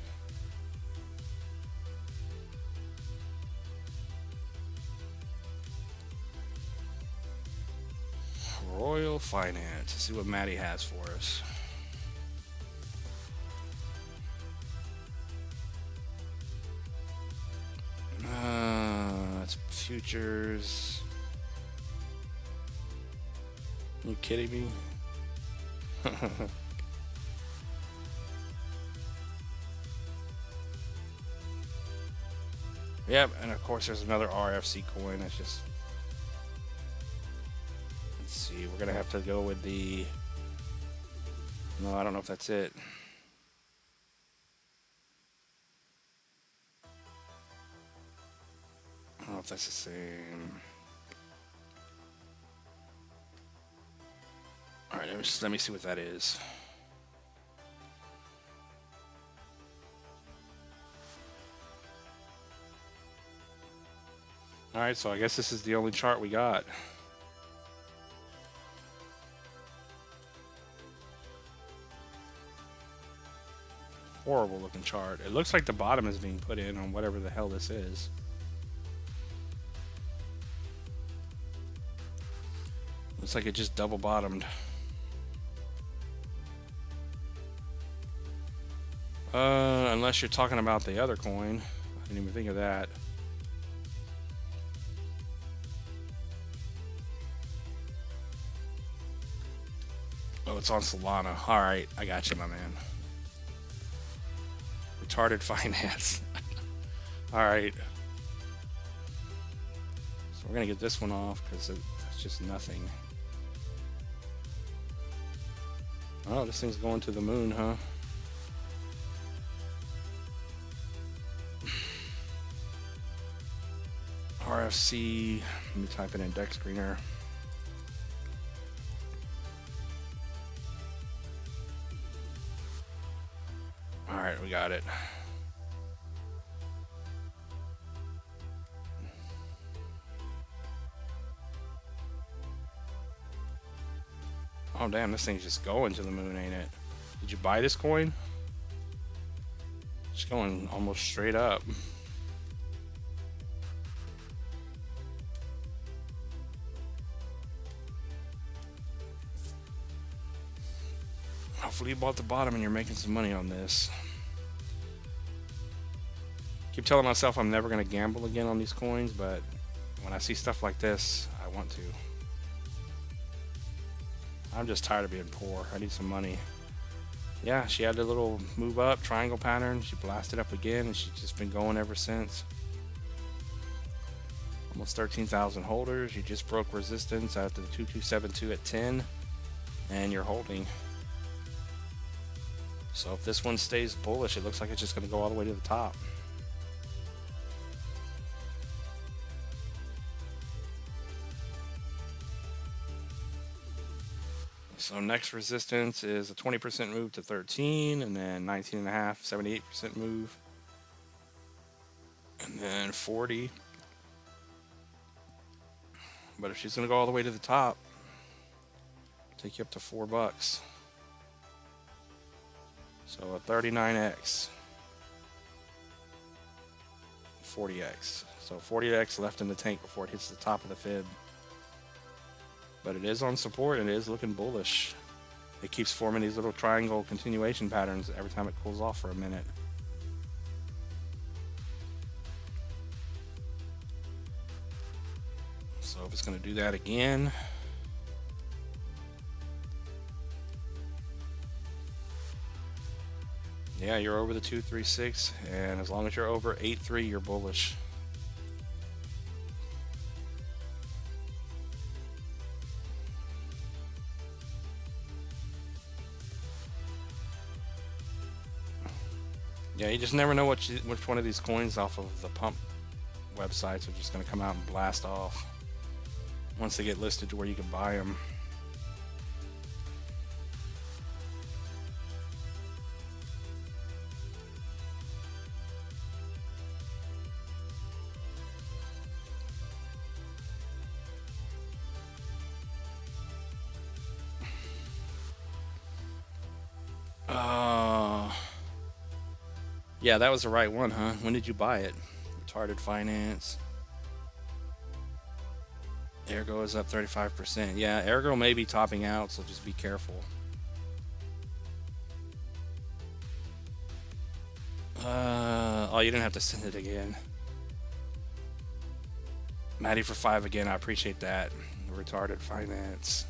Royal Finance. Let's see what Maddie has for us. That's futures. Are you kidding me? Yep, and of course there's another RFC coin. That's just... Let's see, we're gonna have to go with the... No, I don't know if that's it. I don't know if that's the same. Alright, let me see what that is. Alright, so I guess this is the only chart we got. Horrible looking chart. It looks like the bottom is being put in on whatever the hell this is. Looks like it just double bottomed. Unless you're talking about the other coin. I didn't even think of that. Oh, it's on Solana. Alright, I got you, my man. Retarded finance. Alright. So we're gonna get this one off because that's just nothing. Oh, this thing's going to the moon, huh? RFC. Let me type it in deck screener. Alright, we got it. Oh damn, this thing's just going to the moon, ain't it? Did you buy this coin? It's going almost straight up. Hopefully you bought the bottom and you're making some money on this. Keep telling myself I'm never going to gamble again on these coins, but when I see stuff like this, I want to. I'm just tired of being poor. I need some money. Yeah, she had a little move up triangle pattern. She blasted up again, and she's just been going ever since. Almost 13,000 holders. You just broke resistance after the 2272 at 10, and you're holding. So if this one stays bullish, it looks like it's just going to go all the way to the top. So next resistance is a 20% move to 13, and then 19.5, 78% move, and then 40. But if she's gonna go all the way to the top, take you up to $4. So a 39x, 40x. So 40x left in the tank before it hits the top of the fib. But it is on support and it is looking bullish. It keeps forming these little triangle continuation patterns every time it cools off for a minute. So if it's going to do that again, yeah, you're over the 236, and as long as you're over 8.3, you're bullish. Yeah, you just never know which one of these coins off of the pump websites are just going to come out and blast off once they get listed to where you can buy them. Yeah, that was the right one, huh? When did you buy it? Retarded finance. Ergo is up 35%. Yeah, Ergo may be topping out, so just be careful. Oh, you didn't have to send it again. Maddie for 5 again. I appreciate that. Retarded finance.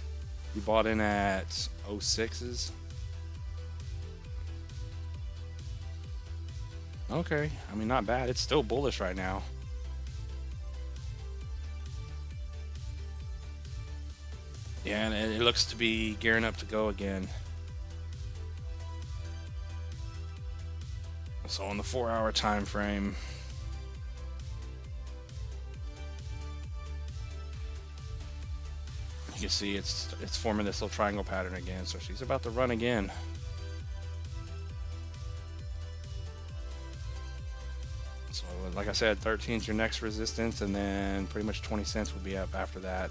You bought in at 06s. Okay, I mean, not bad. It's still bullish right now. Yeah, and it looks to be gearing up to go again. So on the 4-hour time frame, you can see it's forming this little triangle pattern again. So she's about to run again. So like I said, 13 is your next resistance, and then pretty much 20 cents will be up after that.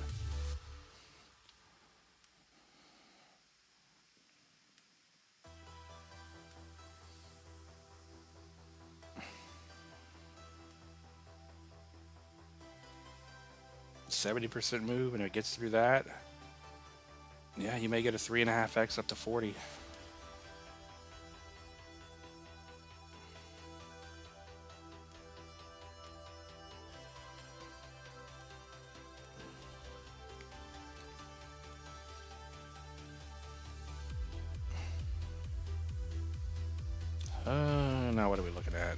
%70 move, and it gets through that. Yeah, you may get a 3.5x up to 40. Now what are we looking at?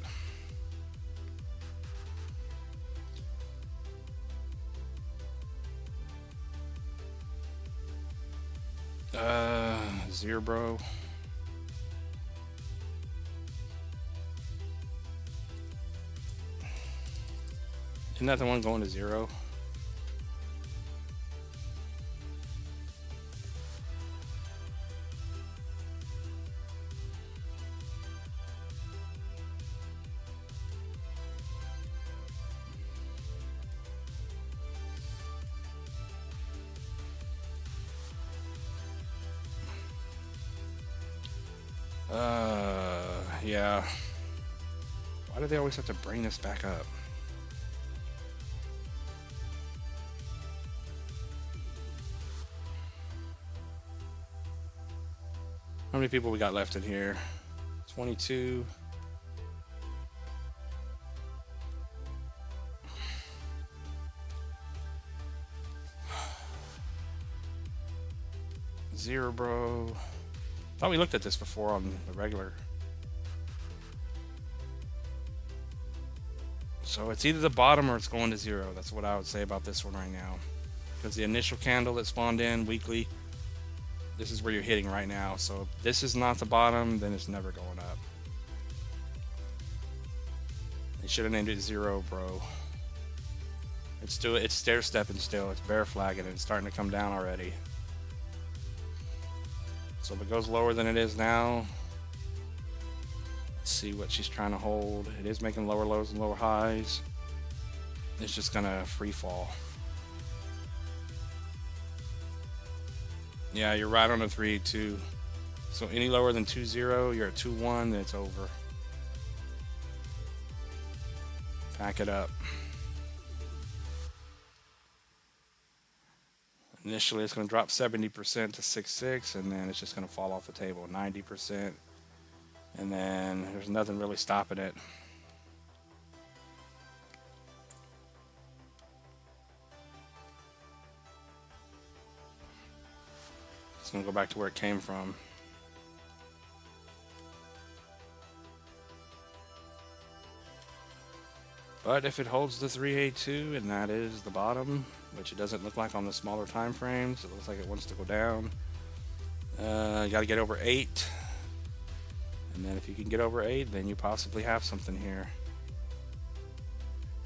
Zero, bro. Isn't that the one going to 0? Yeah. Why do they always have to bring this back up? How many people we got left in here? 22. Zero, bro. Thought we looked at this before on the regular. So it's either the bottom or it's going to zero. That's what I would say about this one right now. Because the initial candle that spawned in weekly, this is where you're hitting right now. So if this is not the bottom, then it's never going up. They should have named it zero, bro. It's stair stepping still. It's bear flagging and it's starting to come down already. So if it goes lower than it is now, let's see what she's trying to hold. It is making lower lows and lower highs. It's just gonna free fall. Yeah, you're right on the 382. So any lower than 2.0, you're at 2.1, then it's over. Pack it up. Initially, it's going to drop 70% to 6.6, and then it's just going to fall off the table 90%, and then there's nothing really stopping it. It's going to go back to where it came from. But if it holds the 382, and that is the bottom, which it doesn't look like on the smaller time frames, it looks like it wants to go down. You got to get over 8, and then if you can get over 8, then you possibly have something here.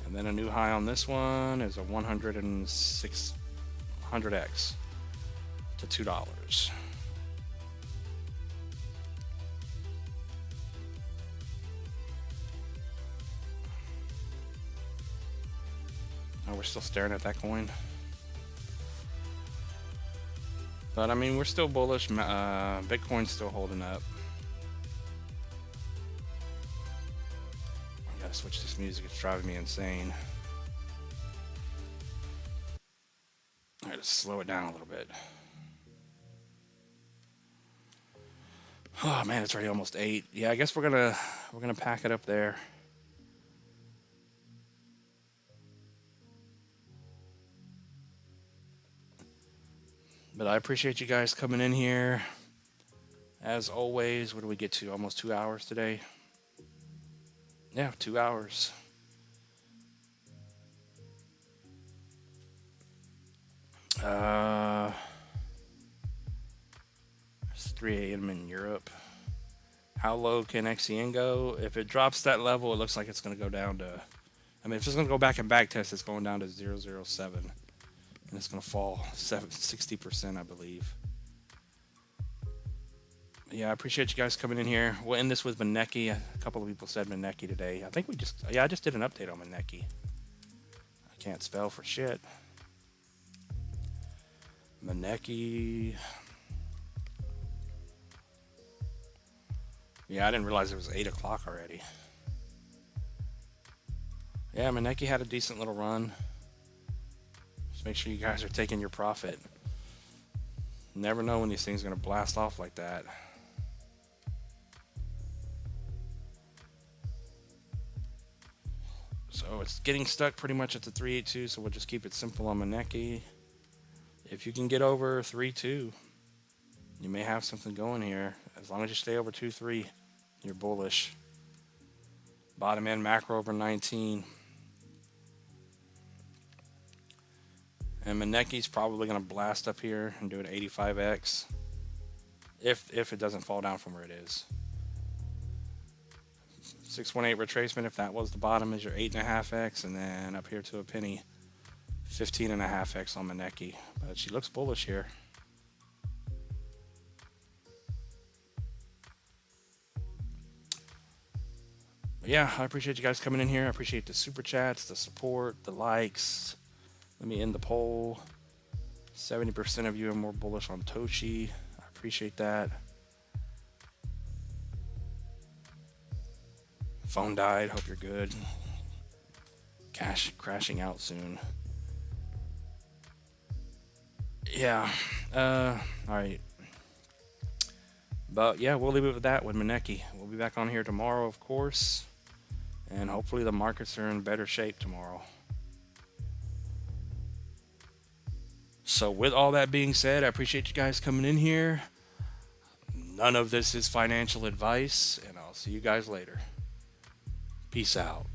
And then a new high on this one is a 106 100x to $2. Oh, we're still staring at that coin. But I mean, we're still bullish. Bitcoin's still holding up. I gotta switch this music, it's driving me insane. Alright, let's slow it down a little bit. Oh man, it's already almost 8. Yeah, I guess we're gonna pack it up there. But I appreciate you guys coming in here. As always, what do we get to? Almost 2 hours today. Yeah, 2 hours. It's 3 a.m. in Europe. How low can XCN go? If it drops that level, it looks like it's going to go down to... I mean, if it's going to go back and back test, it's going down to 0.07. And it's going to fall 60%, I believe. Yeah, I appreciate you guys coming in here. We'll end this with Maneki. A couple of people said Maneki today. I think I just did an update on Maneki. I can't spell for shit. Maneki. Yeah, I didn't realize it was 8 o'clock already. Yeah, Maneki had a decent little run. Just make sure you guys are taking your profit. Never know when these things are going to blast off like that. So it's getting stuck pretty much at the 382, so we'll just keep it simple on Maneki. If you can get over 3.2, you may have something going here. As long as you stay over 2.3, you're bullish. Bottom end macro over 19. And Maneki's probably going to blast up here and do an 85x if it doesn't fall down from where it is. 618 retracement, if that was the bottom, is your 8.5x, and then up here to a penny, 15.5x on Maneki. But she looks bullish here. But yeah, I appreciate you guys coming in here. I appreciate the super chats, the support, the likes. Let me end the poll. 70% of you are more bullish on Toshi. I appreciate that. Phone died. Hope you're good. Cash crashing out soon. Yeah. All right. But yeah, we'll leave it with that with Maneki. We'll be back on here tomorrow, of course. And hopefully the markets are in better shape tomorrow. So with all that being said, I appreciate you guys coming in here. None of this is financial advice, and I'll see you guys later. Peace out.